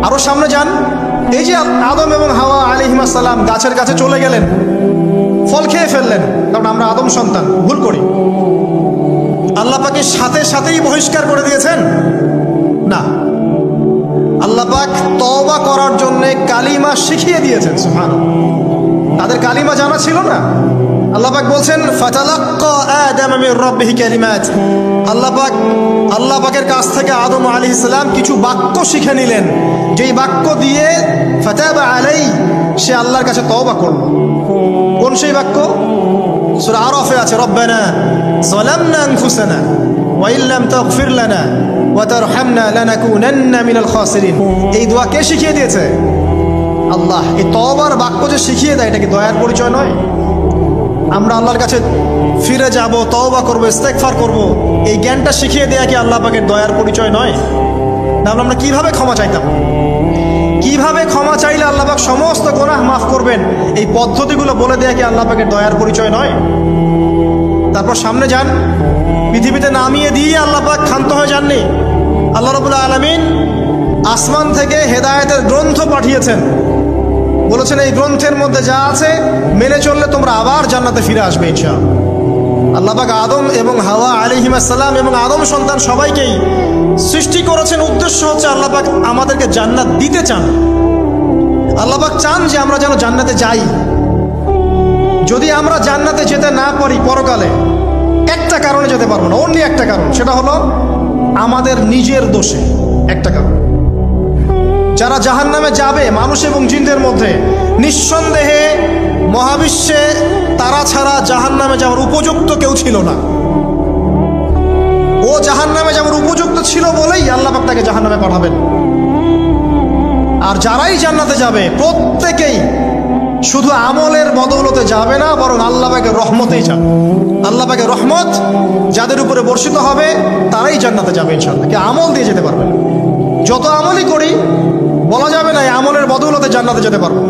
আরো সামনে যান, এই যে আদম এবং হাওয়া আলাইহিস সালাম গাছের কাছে চলে গেলেন, ফল খেয়ে ফেললেন, কারণ আমরা আদম সন্তান, ভুল করি। আল্লাহ পাকে সাথে সাথেই বহিষ্কার করে দিয়েছেন? না, আল্লাহ পাক তওবা করার জন্য কালিমা শিখিয়ে দিয়েছেন। সুবহানাল্লাহ, তাদের কালিমা জানা ছিল না। আল্লাহ পাক বলছেন ফাতালাক্কা আদম মির রাব্বিহি কালিমাত, আল্লাহ পাকের কাছ থেকে আদম আলাইহিস সালাম কিছু বাক্য শিখে নিলেন, যেই বাক্য দিয়ে ফাতাবা আলাইহি, সে আল্লাহর কাছে তওবা করল। কোন সেই বাক্য? সূরা আরাফে আছে, রব্বানা যালামনা আনফুসানা ওয়া ইল্লাম তাগফির লানা ওয়া তারহামনা লানাকুনান্না মিনাল খাসিরিন। এই দোয়া কে শিখিয়ে দিয়েছে? আল্লাহ। এই তওবার বাক্য যে শিখিয়ে দেয়, এটা কি দয়ার পরিচয় নয়? আমরা আল্লাহর কাছে ফিরে যাব, তওবা করব, ইস্তেগফার করব, এই জ্ঞানটা শিখিয়ে দেয়া কি আল্লাহ পাকের দয়ার পরিচয় নয়? তাহলে আমরা কিভাবে ক্ষমা চাইতাম? কিভাবে ক্ষমা চাইলে আল্লাহ পাক সমস্ত গুনাহ মাফ করবেন, এই পদ্ধতিগুলো বলে দেয়া কি আল্লাহ পাকের দয়ার পরিচয় নয়? তারপর সামনে যান, পৃথিবীতে নামিয়ে দিয়ে আল্লাহ পাক ক্ষান্ত হয়ে যাননি। আল্লাহ রাব্বুল আলামিন আসমান থেকে হেদায়েতের গ্রন্থ পাঠিয়েছেন, বলেছেন এই গ্রন্থের মধ্যে যা আছে মেনে চললে তোমরা আবার জান্নাতে ফিরে আসবে ইনশাআল্লাহ। আল্লাহ পাক আদম এবং হাওয়া আলাইহিস সালাম এবং আদম সন্তান সবাইকেই সৃষ্টি করেছেন, উদ্দেশ্য হচ্ছে আল্লাহ পাক আমাদেরকে জান্নাত দিতে চান। আল্লাহ পাক চান যে আমরা যেন জান্নাতে যাই। যদি আমরা জান্নাতে যেতে না পারি পরকালে, একটা কারণে যেতে পারবো না, অনলি একটা কারণ, সেটা হলো আমাদের নিজের দোষে। একটা কারণ, যারা জাহান্নামে যাবে মানুষ এবং জিনদের মধ্যে, নিঃসন্দেহে মহাবিশ্বে তারা ছাড়া জাহান্নামে যাওয়ার উপযুক্ত কেউ ছিল না। ও জাহান্নামে যাওয়ার উপযুক্ত ছিল বলেই আল্লাহ পাক তাকে জাহান্নামে পাঠাবেন। আর যারাই জান্নাতে যাবে প্রত্যেকেই শুধু আমলের বদৌলতে যাবে না, বরং আল্লাহ পাকের রহমতেই যাবে। আল্লাহ পাকের রহমত যাদের উপরে বর্ষিত হবে তারাই জান্নাতে যাবে ইনশাআল্লাহ। কে আমল দিয়ে যেতে পারবে না। যত আমলই করি বলা যাবে না এই আমলের বদৌলতে জান্নাতে যেতে পারবো।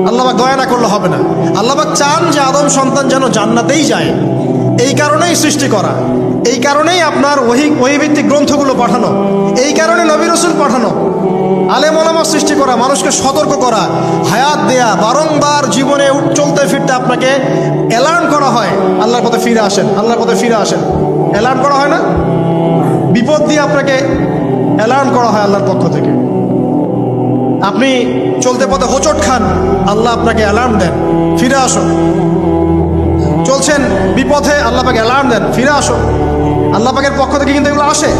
আল্লাহ পাক দয়া না করলে হবে না। আল্লাহ পাক চান যে আদম সন্তান যেন জান্নাতেই যায়। এই কারণেই সৃষ্টি করা, এই কারণেই আপনার ওহী ভিত্তিক গ্রন্থগুলো পাঠানো, এই কারণে নবী রাসূল পাঠানো। আলেম ওলামা সৃষ্টি করা, মানুষকে সতর্ক করা, হায়াত দেয়া, বারংবার জীবনে চলতে ফিরতে আপনাকে অ্যালার্ম করা হয়, আল্লাহর পথে ফিরে আসেন, আল্লাহর পথে ফিরে আসেন। অ্যালার্ম করা হয় না? বিপদ দিয়ে আপনাকে অ্যালার্ম করা হয় আল্লাহর পক্ষ থেকে। আপনি চলতে পথে হোঁচট খান, আল্লাহ আপনাকে অ্যালার্ম দেন, ফিরে আসো। চলছেন বিপথে, আল্লাহ পাকে অ্যালার্ম দেন, ফিরে আসো। আল্লাহ পাকের পক্ষ থেকে কিন্তু এগুলো আসে।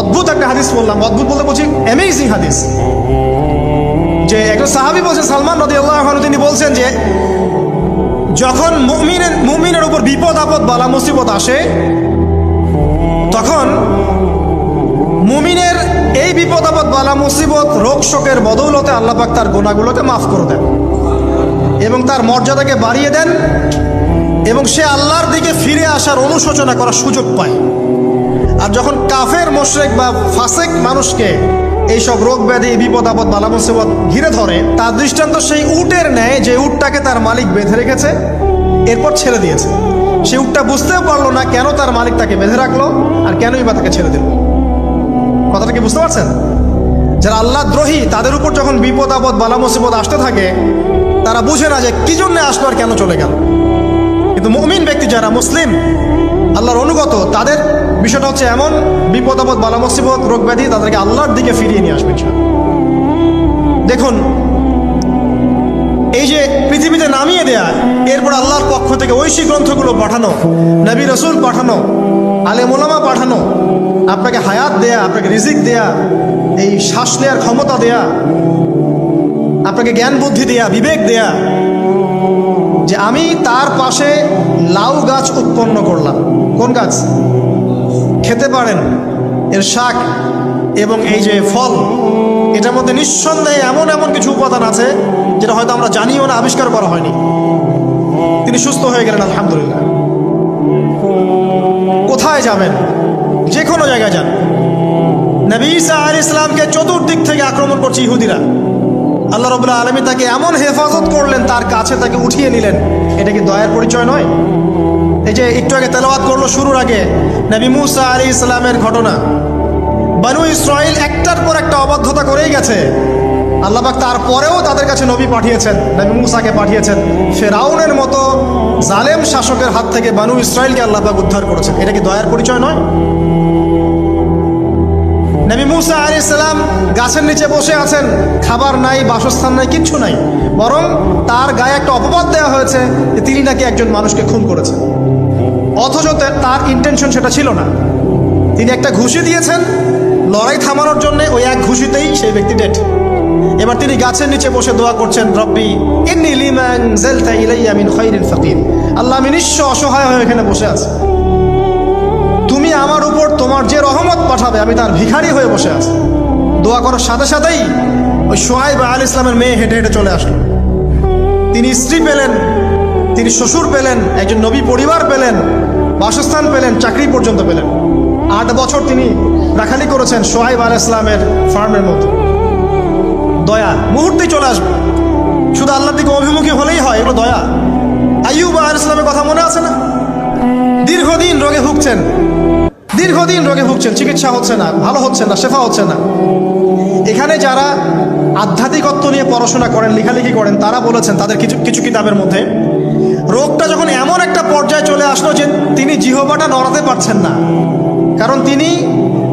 অদ্ভুত একটা হাদিস বললাম, অদ্ভুত বলতে বলছি অ্যামেজিং হাদিস, যে একজন সাহাবী বলছেন, সালমান রাদিয়াল্লাহু আনহু, তিনি বলছেন যে যখন মুমিনের উপর বিপদ আপদ বালা মুসিবত আসে, তখন মুমিনের এই বিপদ আপদ বালা মুসিবত রোগ শোকের বদৌলতে আল্লাহ পাক তার গুনাহগুলোকে মাফ করে দেন এবং তার মর্যাদাকে বাড়িয়ে দেন, এবং সে আল্লাহর দিকে ফিরে আসার অনুশোচনা করার সুযোগ পায়। আর যখন কাফের মুশরিক বা ফাসিক মানুষকে এইসব রোগ ব্যাধি বিপদ আপদ বালা মুসিবত ঘিরে ধরে, তার দৃষ্টান্ত সেই উটের ন্যায় যে উটটাকে তার মালিক বেঁধে রেখেছে, এরপর ছেড়ে দিয়েছে। সে উটটা বুঝতেও পারলো না কেন তার মালিক তাকে বেঁধে রাখলো আর কেনই বা তাকে ছেড়ে দিল। কথাটা কি বুঝতে পারছেন? যারা আল্লাহ দ্রোহী, তাদের উপর যখন বিপদ আপদ বালা মুসিবত আসতে থাকে, তারা বুঝে না যে কি জন্য আসলো আর কেন চলে গেল। কিন্তু মুমিন ব্যক্তি যারা মুসলিম, আল্লাহর অনুগত, তাদের বিষয়টা হচ্ছে এমন, বিপদ আপদ বালা মুসিবত রোগ ব্যাধি তাদেরকে আল্লাহর দিকে ফিরিয়ে নিয়ে আসবে। দেখুন, এই যে পৃথিবীতে নামিয়ে দেয়া, এরপর আল্লাহর পক্ষ থেকে ঐশী গ্রন্থগুলো পাঠানো, নবী রসুল পাঠানো, আলেম ওলামা পাঠানো, আপনাকে হায়াত দেয়া, আপনাকে রিজিক দেয়া, এই শ্বাস নেওয়ার ক্ষমতা দেয়া, আপনাকে জ্ঞান বুদ্ধি দেয়া, বিবেক দেয়া, যে আমি তার পাশে লাউ গাছ উৎপন্ন করলাম। কোন গাছ? খেতে পারেন, এর শাক এবং এই যে ফল, এটার মধ্যে নিঃসন্দেহে এমন এমন কিছু উপাদান আছে যেটা হয়তো আমরা জানিও না, আবিষ্কার করা হয়নি। তিনি সুস্থ হয়ে গেলেন, আলহামদুলিল্লাহ। কোথায় যাবেন? যে কোনো জায়গায় যান। নবী ঈসা আলাইহিস সালামকে চতুর্দিক থেকে আক্রমণ করছে ইহুদিরা। আল্লাহ রাব্বুল আলামিন তাকে এমন হেফাজত করলেন, তার কাছে তাকে উঠিয়ে নিলেন। এটা কি দয়ার পরিচয় নয়? এই যে একটু আগে তেলাওয়াত করলো শুরুর আগে, নবী মুসা আলাইহিস সালামের ঘটনা। বনু ইসরাইল একটার পর একটা অবাধ্যতা করেই গেছে, আল্লাহ পাক তারপরেও তাদের কাছে নবী পাঠিয়েছেন, নবী মুসাকে পাঠিয়েছেন। ফেরাউনের মতো জালেম শাসকের হাত থেকে বনু ইসরাইলকে আল্লাহ পাক উদ্ধার করেছেন। এটা কি দয়ার পরিচয় নয়? নবী মুসা আলাইহিস সালাম গাছের নিচে বসে আছেন, খাবার নাই, বাসস্থান নাই, কিচ্ছু নাই, বরং তার গায়ে একটা অপবাদ দেওয়া হয়েছে যে তিনি নাকি একজন মানুষকে খুন করেছেন, অথচ তার ইন্টেনশন সেটা ছিল না। তিনি একটা ঘুষি দিয়েছেন লড়াই থামানোর জন্য, ওই এক ঘুষিতেই সেই ব্যক্তি ডেড। এবার তিনি গাছের নিচে বসে দোয়া করছেন, রব্বি ইন্নী লিমা আনজালতা ইলাইয়া মিন খায়রিন ফাকির। আল্লাহ, আমি নিঃস্ব অসহায় হয়ে এখানে বসে আছি, তুমি আমার উপর তোমার যে রহমত পাঠাবে আমি তার ভিখারি হয়ে বসে আছি। দোয়া করার সাথে সাথেই ওই শুআয়ব আলাইহিস সালামের মেয়ে হেঁটে হেঁটে চলে আসলো। তিনি স্ত্রী পেলেন, তিনি শ্বশুর পেলেন, একজন নবী পরিবার পেলেন, বাসস্থান পেলেন, চাকরি পর্যন্ত পেলেন। 8 বছর তিনি রাখালি করেছেন শুআয়ব আলাইহিস সালামের ফার্মের মধ্যে। দয়া মুহূর্তেই চলে আসবে, শুধু আল্লাহর দিকে অভিমুখী হলেই হয়, এগুলো দয়া। আইয়ুব আলাইহিস সালামের কথা মনে আছে না? দীর্ঘদিন রোগে ভুগছেন, দীর্ঘদিন রোগে ভুগছেন, চিকিৎসা হচ্ছে না, ভালো হচ্ছে না, শেফা হচ্ছে না। এখানে যারা আধ্যাত্মিকত্ব নিয়ে পড়াশোনা করেন, লেখালেখি করেন, তারা বলেছেন তাদের কিছু কিতাবের মধ্যে, রোগটা যখন এমন একটা পর্যায়ে চলে আসলো যে তিনি জিহ্বাটা নড়াতে পারছেন না, কারণ তিনি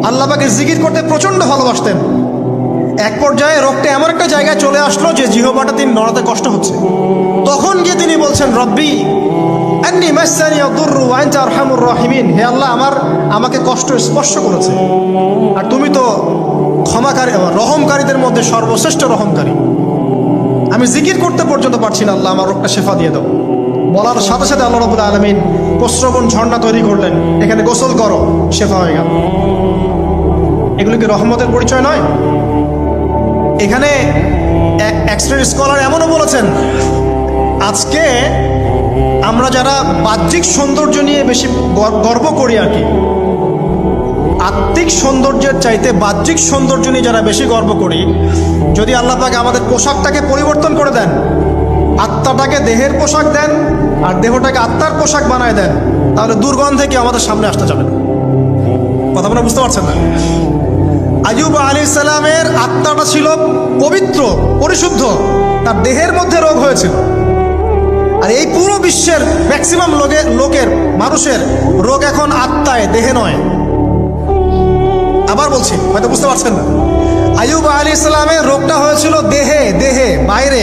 আল্লাহ পাকের জিকির করতে প্রচণ্ড ভালোবাসতেন। এক পর্যায়ে রোগটা এমন একটা জায়গায় চলে আসলো যে জিহ্বাটা তিনি নড়াতে কষ্ট হচ্ছে। তখন গিয়ে তিনি বলছেন, রব্বি আন্নী মাসসানি আদ-দুররু ওয়া আনতা আরহামুর রাহিমিন। হে আল্লাহ, আমাকে কষ্ট স্পর্শ করেছে, আর তুমি তো ক্ষমাকারী, রহমকারীদের মধ্যে সর্বশ্রেষ্ঠ রহমকারী। আমি জিকির করতে পর্যন্ত পারছি না, আল্লাহ আমার রোগটা শেফা দিয়ে দাও। বলার সাথে সাথে আল্লাহ রাব্বুল আলামিন প্রস্রবণ ঝর্ণা তৈরি করলেন, এখানে গোসল করো, শেফা হয়ে গেল। এগুলো কি রহমতের পরিচয় নয়? এখানে এক্সট্রা স্কলার এমনও বলেছেন, আজকে আমরা যারা বাহ্যিক সৌন্দর্য নিয়ে বেশি গর্ব করি আর কি, আত্মিক সৌন্দর্যের চাইতে বাহ্যিক সৌন্দর্য নিয়ে যারা বেশি গর্ব করি, যদি আল্লাহ পাক আমাদের পোশাকটাকে পরিবর্তন করে দেন, আত্মাটাকে দেহের পোশাক দেন আর দেহটাকে আত্মার পোশাক বানায় দেন, তাহলে দুর্গন্ধে কি আমাদের সামনে আসতে যাবে না। কথা আপনারা বুঝতে পারছেন না? আইয়ুব আলাইহিস সালামের আত্মাটা ছিল পবিত্র, পরিশুদ্ধ, তার দেহের মধ্যে রোগ হয়েছিল। আর এই পুরো বিশ্বের ম্যাক্সিমাম লোকের মানুষের রোগ এখন আত্মায়, দেহে নয়। আবার বলছি, হয়তো বুঝতে পারছেন না। আইয়ুব আলাইহিস সালামের রোগটা হয়েছিল দেহে, দেহে বাইরে।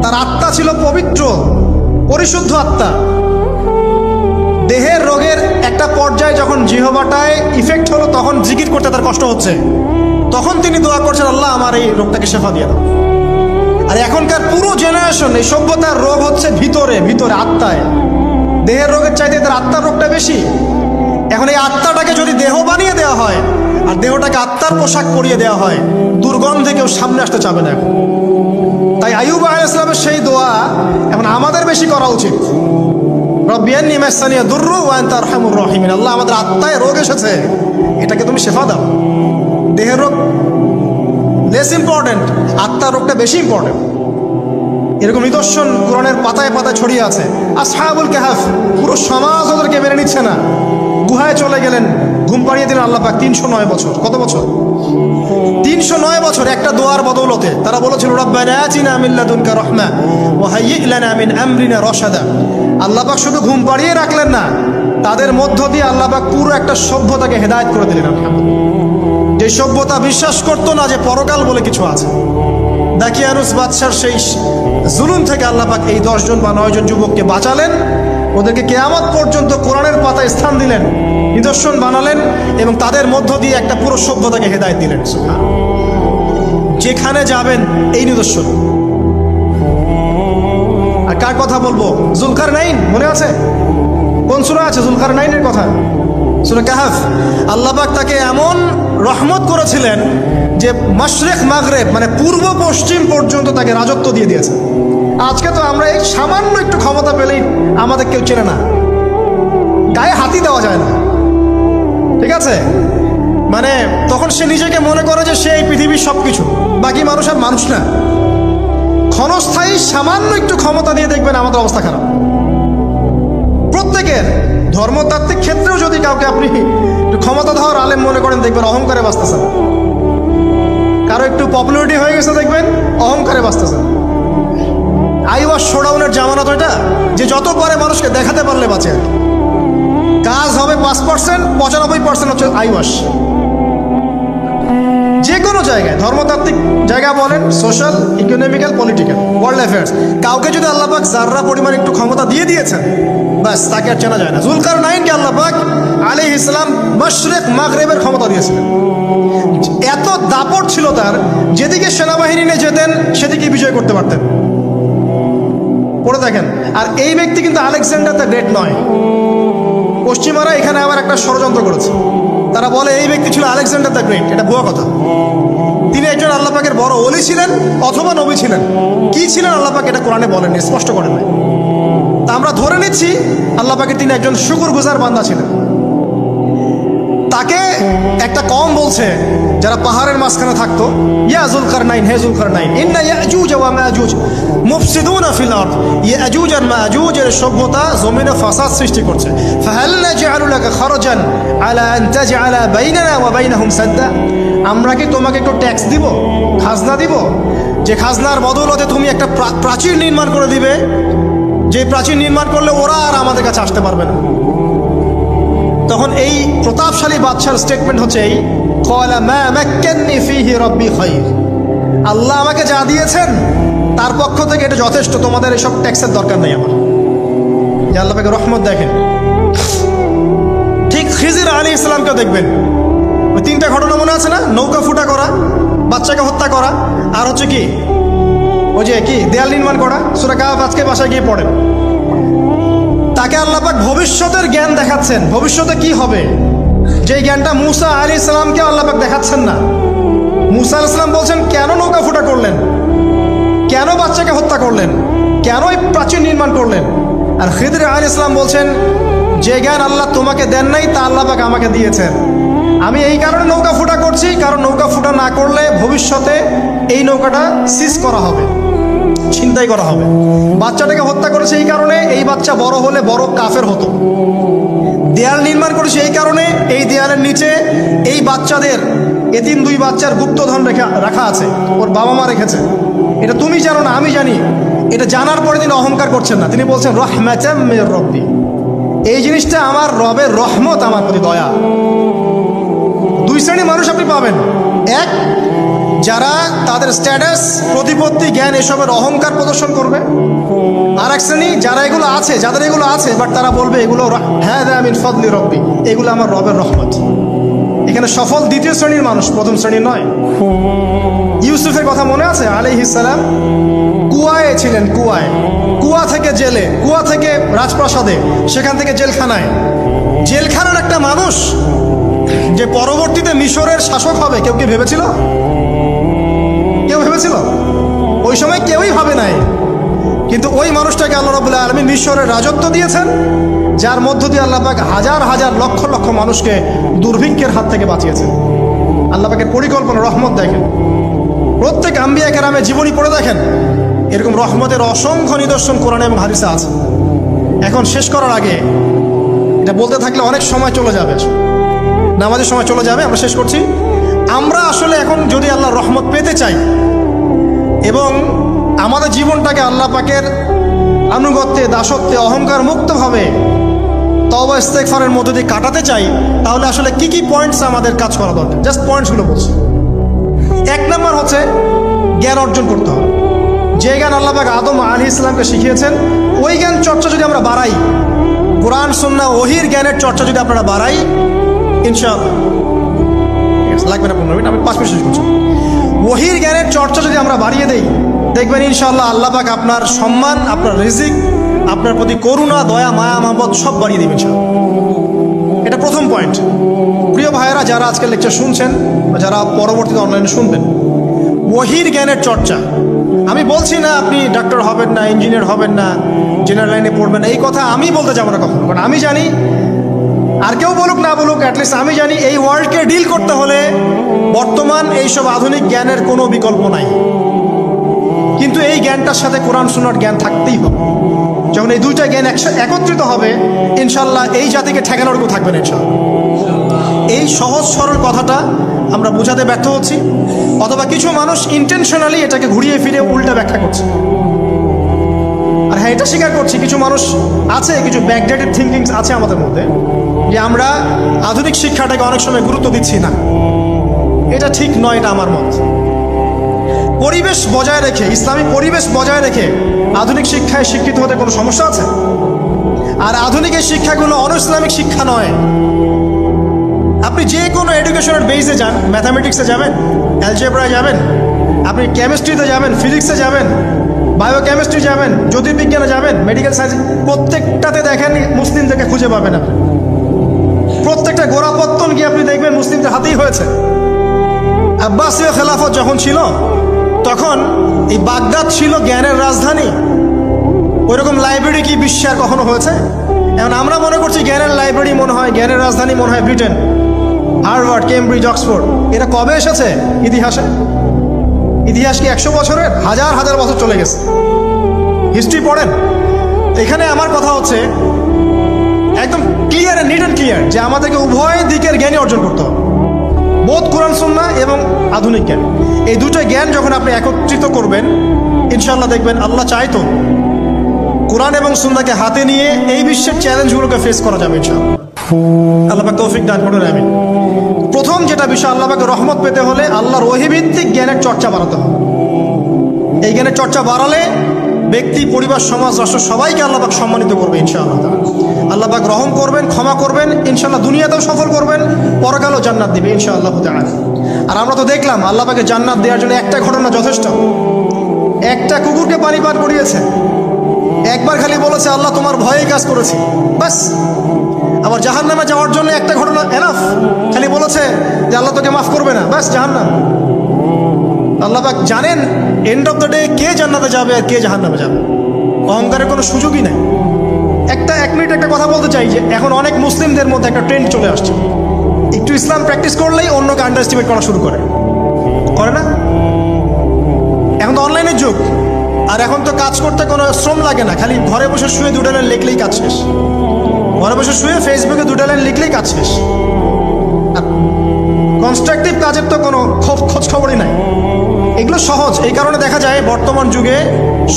তার আত্মা ছিল পবিত্র, পরিশুদ্ধ আত্মা। দেহের রোগের একটা পর্যায়ে যখন জিহ্বাটায় ইফেক্ট হলো, তখন জিকির করতে তার কষ্ট হচ্ছে, তখন তিনি দোয়া করছেন, আল্লাহ আমার এই রোগটাকে শেফা দিয়ে দাও। আর এখনকার পুরো জেনারেশন, এই সভ্যতার রোগ হচ্ছে ভিতরে, ভিতরে আত্মায়। দেহের রোগের চাইতে তার আত্মার রোগটা বেশি। এখন এই আত্মাটাকে যদি দেহ বানিয়ে দেওয়া হয় আর দেহটাকে আত্মার পোশাক পরিয়ে দেওয়া হয়, দুর্গন্ধে কেউ সামনে আসতে চাবে না। তাই আইয়ুব আলাইহিস সালামের সেই দোয়া এখন আমাদের বেশি করা উচিত। রব্বি আন্নী মাসানিয়া দুররু ওয়া আনতা আরহামুর রাহিমিন। আল্লাহ, আমাদের আত্মায় রোগ এসেছে, এটাকে তুমি শেফা দাও। দেহের রোগ লেস ইম্পর্টেন্ট, আত্মার রোগটা বেশি ইম্পর্টেন্ট। এরকম নিদর্শন কোরআনের পাতায় পাতায় ছড়িয়ে আছে। আসহাবুল কাহফ, পুরো সমাজ ওদেরকে মেনে নিচ্ছে না, গুহায় চলে গেলেন, ঘুম পাড়িয়ে দিলেন আল্লাহ পাক। 309 বছর। কত বছর? 309 বছর একটা দোয়ার বদৌলতে। তারা বলেছিল, রব্বানা আতিনা মিন লাদুনকা রাহমা ওয়া হাইয়্ লানা মিন আমরিনা রাশাদা। আল্লাহ পাক শুধু ঘুম পাড়িয়ে রাখলেন না, তাদের মধ্য দিয়ে আল্লাহ পাক পুরো একটা সভ্যতাকে হেদায়েত করে দিলেন। যে সভ্যতা বিশ্বাস করতো না যে পরকাল বলে কিছু আছে, দাকিয়ানুস বাদশার সেই জুলুম থেকে আল্লাহ পাক এই 10 জন বা 9 জন যুবককে বাঁচালেন। ওদেরকে কিয়ামত পর্যন্ত কোরআনের পাতায় স্থান দিলেন, নিদর্শন বানালেন, এবং তাদের মধ্য দিয়ে একটা পুরো সভ্যতাকে হেদায়েত দিলেন। যেখানে যাবেন এই নিদর্শন। আর কার কথা বলবো? যুলকারনাইন, মনে আছে? কোন সূরা আছে যুলকারনাইনের কথা? সূরা কাহফ। আল্লাহ পাক তাকে এমন রহমত করেছিলেন যে মাশরিক মাগরিব, মানে পূর্ব পশ্চিম পর্যন্ত তাকে রাজত্ব দিয়ে দিয়েছে। আজকে তো আমরা এই সামান্য একটু ক্ষমতা পেলেই আমাদের কেউ চেনে না, গায়ে হাতি দেওয়া যায় না, ঠিক আছে? মানে তখন সে নিজেকে মনে করে যে সে এই পৃথিবীর সবকিছু, বাকি মানুষ আর মানুষ না। ক্ষণস্থায়ী সামান্য একটু ক্ষমতা দিয়ে দেখবেন আমাদের অবস্থা খারাপ। প্রত্যেকের ধর্মতাত্ত্বিক ক্ষেত্রেও যদি কাউকে আপনি একটু ক্ষমতাধর আলেম মনে করেন, দেখবেন অহংকারে বাঁচতেছেন। কারো একটু পপুলারিটি হয়ে গেছে, দেখবেন অহংকারে বাঁচতেছেন। আইওয়াশ শোডাউনের জামানত ওইটা, যে যত পারে মানুষকে দেখাতে পারলে বাঁচে। কাজ হবে 5%, 95% হচ্ছে আইওয়াশ। যে কোনো জায়গায়, ধর্মতাত্ত্বিক জায়গা বলেন, social, economical, political, world affairs, কাউকে যদি আল্লাহ পাক যাররা পরিমাণ একটু ক্ষমতা দিয়ে দিয়েছেন, ব্যাস তাকে আর চেনা যায় না। যুলকারনাইনকে আল্লাহ পাক আলাইহিস সালাম মাশরিক মাগরিবের ক্ষমতা দিয়েছিলেন। এত দাপট ছিল তার, যেদিকে সেনাবাহিনী নিয়ে যেতেন সেদিকে বিজয় করতে পারতেন। পড়ে দেখেন। আর এই ব্যক্তি কিন্তু আলেকজান্ডার দ্য গ্রেট নয়। পশ্চিমারা এখানে আবার একটা ষড়যন্ত্র করেছে। তারা বলে এই ব্যক্তি ছিল আলেকজান্ডার দ্য গ্রেট। এটা ভুয়া কথা। তিনি একজন আল্লাহ পাকের বড় ওলি ছিলেন অথবা নবী ছিলেন। কি ছিলেন আল্লাহ পাক এটা কোরআনে বলেননি, স্পষ্ট করেন নাই। তা আমরা ধরে নিচ্ছি আল্লাহ পাকের তিনি একজন শুকরগুজার বান্দা ছিলেন। তাকে একটা কওম বলছে যারা পাহাড়ের মাঝখানে থাকতো, ইয়া যুলকারনাইন, হে যুলকারনাইন, ইন্না ইয়াজুজ ওয়া মাজুজ মুফসিদুনা ফিল আরদ। ইয়াজুজ আর মাজুজের সভ্যতা জমিনে ফাসাদ সৃষ্টি করছে। ফাহাল নাজআলু লাকা খারাজান আলা আন তাজআলা বাইনানা ওয়া বাইনাহুম সাদ্দা। আমরা কি তোমাকে একটু ট্যাক্স দিব, খাজনা দিব, যে খাজনার বদৌলতে তুমি একটা প্রাচীর নির্মাণ করে দিবে, যে প্রাচীর নির্মাণ করলে ওরা আর আমাদের কাছে আসতে পারবে না। তখন এই প্রতাপশালী বাদশার স্টেটমেন্ট হচ্ছে এই, ক্বালা মা মাক্কান্নী ফীহি রাব্বী খায়র। আল্লাহ আমাকে যা দিয়েছেন তার পক্ষ থেকে এটা যথেষ্ট, তোমাদের এসব ট্যাক্সের দরকার নেই আমার। যে আল্লাহ পাকের রহমত দেখেন। ঠিক খিজির আলাইহিস সালামকেও দেখবেন, ওই 3টা ঘটনা মনে আছে না? নৌকা ফুটা করা, বাচ্চাকে হত্যা করা, আর হচ্ছে কি ওই যে কি দেয়াল নির্মাণ করা। সূরা কাহফ আজকে বাসায় গিয়ে পড়েন। তাকে আল্লাহ পাক ভবিষ্যতের জ্ঞান দেখাচ্ছেন, ভবিষ্যতে কি হবে, যে জ্ঞানটা মুসা আলাইহিস সালামকে আল্লাহ পাক দেখাচ্ছেন না। মুসা আলাইহিস সালাম বলছেন, কেন নৌকা ফুটা করলেন, কেন বাচ্চাকে হত্যা করলেন, কেন এই প্রাচীর নির্মাণ করলেন? আর খিদর আলাইহিস সালাম বলছেন, যে জ্ঞান আল্লাহ তোমাকে দেন নাই তা আল্লাহ পাক আমাকে দিয়েছেন। আমি এই কারণে নৌকা ফুটা করছি, কারণ নৌকা ফুটা না করলে ভবিষ্যতে এই নৌকাটা সিজ করা হবে, ছিনতাই করা হবে। বাচ্চাটাকে হত্যা করেছে এই কারণে, এই বাচ্চা বড় হলে বড় কাফের হতো। দেয়াল নির্মাণ করেছে এই কারণে, এই দেয়ালের নিচে এই বাচ্চাদের এতিম 2 বাচ্চার গুপ্তধন রাখা আছে, ওর বাবা মা রেখেছে। এটা তুমি জানো না, আমি জানি। এটা জানার পরে তিনি অহংকার করছেন না, তিনি বলছেন রাহমাতাম মির রব্বি, এই জিনিসটা আমার রবের রহমত, আমার প্রতি দয়া। 2 শ্রেণীর মানুষ আপনি পাবেন। এক, যারা তাদের স্ট্যাটাস, প্রতিপত্তি, জ্ঞান এসবের অহংকার প্রদর্শন করবে। আর এক শ্রেণী যারা এগুলো আছে, যাদের এগুলো আছে, বাট তারা বলবে এগুলো হাযা মিন ফাদলি রব্বি, এগুলো আমার রবের রহমত। এখানে সফল 2য় শ্রেণীর মানুষ, 1ম শ্রেণীর নয়। ইউসুফের কথা মনে আছে? আলাইহিস সালাম কুয়ায় ছিলেন, কুয়া থেকে জেলে, কুয়া থেকে রাজপ্রাসাদে, সেখান থেকে জেলখানায়। জেলখানার একটা মানুষ যে পরবর্তীতে মিশরের শাসক হবে, কেউ কি ভেবেছিল? কেউ ভেবেছিল? ওই সময় কেউই ভাবে নাই। কিন্তু ওই মানুষটাকে আল্লাহ রাব্বুল আলামিন মিশরের রাজত্ব দিয়েছেন, যার মধ্য দিয়ে আল্লাহ পাক হাজার হাজার লক্ষ লক্ষ মানুষকে দুর্ভিক্ষের হাত থেকে বাঁচিয়েছেন। আল্লাহ পাকের পরিকল্পনা, রহমত দেখেন। প্রত্যেক আম্বিয়া কেরামের জীবনী পড়ে দেখেন, এরকম রহমতের অসংখ্য নিদর্শন কোরআন এবং হাদিসে আছে। এখন শেষ করার আগে, এটা বলতে থাকলে অনেক সময় চলে যাবে, নামাজের সময় চলে যাবে, আমরা শেষ করছি। আমরা আসলে এখন যদি আল্লাহর রহমত পেতে চাই এবং আমাদের জীবনটাকে আল্লাহ পাকের আনুগত্যে, দাসত্বে, অহংকার মুক্তভাবে তওবা ইস্তেগফারের মধ্য দিয়ে কাটাতে চাই, তাহলে আসলে কি কি পয়েন্টস আমাদের কাজ করা দরকার? জাস্ট পয়েন্টসগুলো বলছি। 1 নম্বর হচ্ছে জ্ঞান অর্জন করতে হবে। যে জ্ঞান আল্লাহ পাক আদম আলাইহিস সালামকে শিখিয়েছেন, ওই জ্ঞান চর্চা যদি আমরা বাড়াই, কোরআন সুন্নাহ ওহীর জ্ঞানের চর্চা যদি আপনারা বাড়াই, ইনশাআল্লাহ লাগবে না 15 মিনিট, আমি 5 মিনিট শেষ করছি। ওহীর জ্ঞানের চর্চা যদি আমরা বাড়িয়ে দেই, দেখবেন ইনশাআল্লাহ আল্লাহ পাক আপনার সম্মান, আপনার রিজিক, আপনার প্রতি করুণা, দয়া, মায়া, মহব্বত সব বাড়িয়ে দেবেন ইনশাআল্লাহ। এটা প্রথম পয়েন্ট। প্রিয় ভাইয়েরা, যারা আজকে লেকচার শুনছেন বা যারা পরবর্তীতে অনলাইনে শুনবেন, ওহীর জ্ঞানের চর্চা। আমি বলছি না আপনি ডাক্তার হবেন না, ইঞ্জিনিয়ার হবেন না, জেনারেল লাইনে পড়বেন না, এই কথা আমি বলতে যাবো না কখনো। কারণ আমি জানি, আর কেউ বলুক না বলুক, অ্যাটলিস্ট আমি জানি এই ওয়ার্ল্ডকে ডিল করতে হলে বর্তমান এইসব আধুনিক জ্ঞানের কোনো বিকল্প নাই। কিন্তু এই জ্ঞানটার সাথে কোরআন সুন্নাহর জ্ঞান থাকতেই হবে। যখন এই 2টা জ্ঞান একত্রিত হবে, ইনশাল্লাহ এই জাতিকে ঠেকানোর কেউ থাকবে না ইনশাল্লাহ। এই সহজ সরল কথাটা আমরা বোঝাতে ব্যর্থ হচ্ছি, অথবা কিছু মানুষ ইন্টেনশনালি এটাকে ঘুরিয়ে ফিরে উল্টা ব্যাখ্যা করছে। আর হ্যাঁ, এটা স্বীকার করছি, কিছু মানুষ আছে, কিছু ব্যাকডেটেড থিঙ্কিংস আছে আমাদের মধ্যে, যে আমরা আধুনিক শিক্ষাটাকে অনেক সময় গুরুত্ব দিচ্ছি না। এটা ঠিক নয়, এটা আমার মত। পরিবেশ বজায় রেখে, ইসলামী পরিবেশ বজায় রেখে আধুনিক শিক্ষায় শিক্ষিত হতে কোনো সমস্যা আছে? আর আধুনিক এই শিক্ষাগুলো অন-ইসলামিক শিক্ষা নয়। আপনি যে কোনো এডুকেশনের বেসে যান, ম্যাথামেটিক্সে যাবেন, অ্যালজেব্রায় যাবেন, আপনি কেমিস্ট্রিতে যাবেন, ফিজিক্সে যাবেন, বায়োকেমিস্ট্রি যাবেন, জ্যোতির্বিজ্ঞানে যাবেন, মেডিকেল সায়েন্স, প্রত্যেকটাতে দেখেন মুসলিমদেরকে খুঁজে পাবেন আপনি। প্রত্যেকটা গোড়াপত্তন গিয়ে আপনি দেখবেন মুসলিমদের হাতেই হয়েছে। আব্বাসীয় খেলাফত যখন ছিল, তখন এই বাগদাদ ছিল জ্ঞানের রাজধানী। ওইরকম লাইব্রেরি কি বিশ্বে আর কখনো হয়েছে? এখন আমরা মনে করছি জ্ঞানের লাইব্রেরি মনে হয়, জ্ঞানের রাজধানী মনে হয় ব্রিটেন, হার্ভার্ড, কেমব্রিজ, অক্সফোর্ড। এটা কবে এসেছে ইতিহাসে? ইতিহাস কি 100 বছরের? হাজার হাজার বছর চলে গেছে। হিস্ট্রি পড়েন। এখানে আমার কথা হচ্ছে একদম ক্লিয়ার, নিট অ্যান্ড ক্লিয়ার, যে আমাদেরকে উভয় দিকের জ্ঞানই অর্জন করতে হবে, বোধ কোরআন সুন্নাহ এবং আধুনিক জ্ঞান। এই 2টা জ্ঞান যখন আপনি একত্রিত করবেন, ইনশাআল্লাহ দেখবেন আল্লাহ চাইতো কোরআন এবং সুন্নাহকে হাতে নিয়ে এই বিশ্বের চ্যালেঞ্জগুলোকে ফেস করা যাবে ইনশাআল্লাহ। আল্লাহ পাক তৌফিক দান করুন, আমিন। প্রথম যেটা বিষয়, আল্লাহ পাকের রহমত পেতে হলে আল্লাহর ওহীভিত্তিক জ্ঞানের চর্চা বাড়াতে হবে। এই জ্ঞানের চর্চা বাড়ালে ব্যক্তি, পরিবার, সমাজ, রাষ্ট্র সবাইকে আল্লাহ পাক সম্মানিত করবে ইনশাআল্লাহ। আল্লাহ পাক রহম করবেন, ক্ষমা করবেন, ইনশাআল্লাহ দুনিয়াতেও সফল করবেন, পরকালেও জান্নাত দিবে ইনশাআল্লাহ তাআলা। আর আমরা তো দেখলাম আল্লাহ পাকে জান্নাত দেওয়ার জন্য একটা ঘটনা যথেষ্ট। একটা কুকুরকে পানি পান করিয়েছে, একবার খালি বলেছে আল্লাহ তোমার ভয়েই কাজ করেছি, বাস। আবার জাহান্নামে যাওয়ার জন্য একটা ঘটনা এনাফ, খালি বলেছে যে আল্লাহ তোকে মাফ করবে না, বাস জাহান্নাম। আল্লাহ পাক জানেন এন্ড অফ দ্য ডে কে জান্নাতে যাবে আর কে জাহান্নামে যাবে। অহংকারের কোনো সুযোগই নাই। এক মিনিট একটা কথা বলতে চাই, যে এখন অনেক মুসলিমদের মধ্যে একটা ট্রেন্ড চলে আসছে, একটু ইসলাম প্র্যাকটিস করলেই অন্যকে আন্ডার এস্টিমেট করা শুরু করে না? এখন তো অনলাইনের যুগ, আর এখন তো কাজ করতে কোনো শ্রম লাগে না, খালি ঘরে বসে শুয়ে 2টা লাইন লিখলেই কাজ শেষ। ঘরে বসে শুয়ে ফেসবুকে 2টা লাইন লিখলেই কাজ শেষ। কনস্ট্রাকটিভ কাজের তো কোনো খোঁজ খবরই নাই। এগুলো সহজ, এই কারণে দেখা যায় বর্তমান যুগে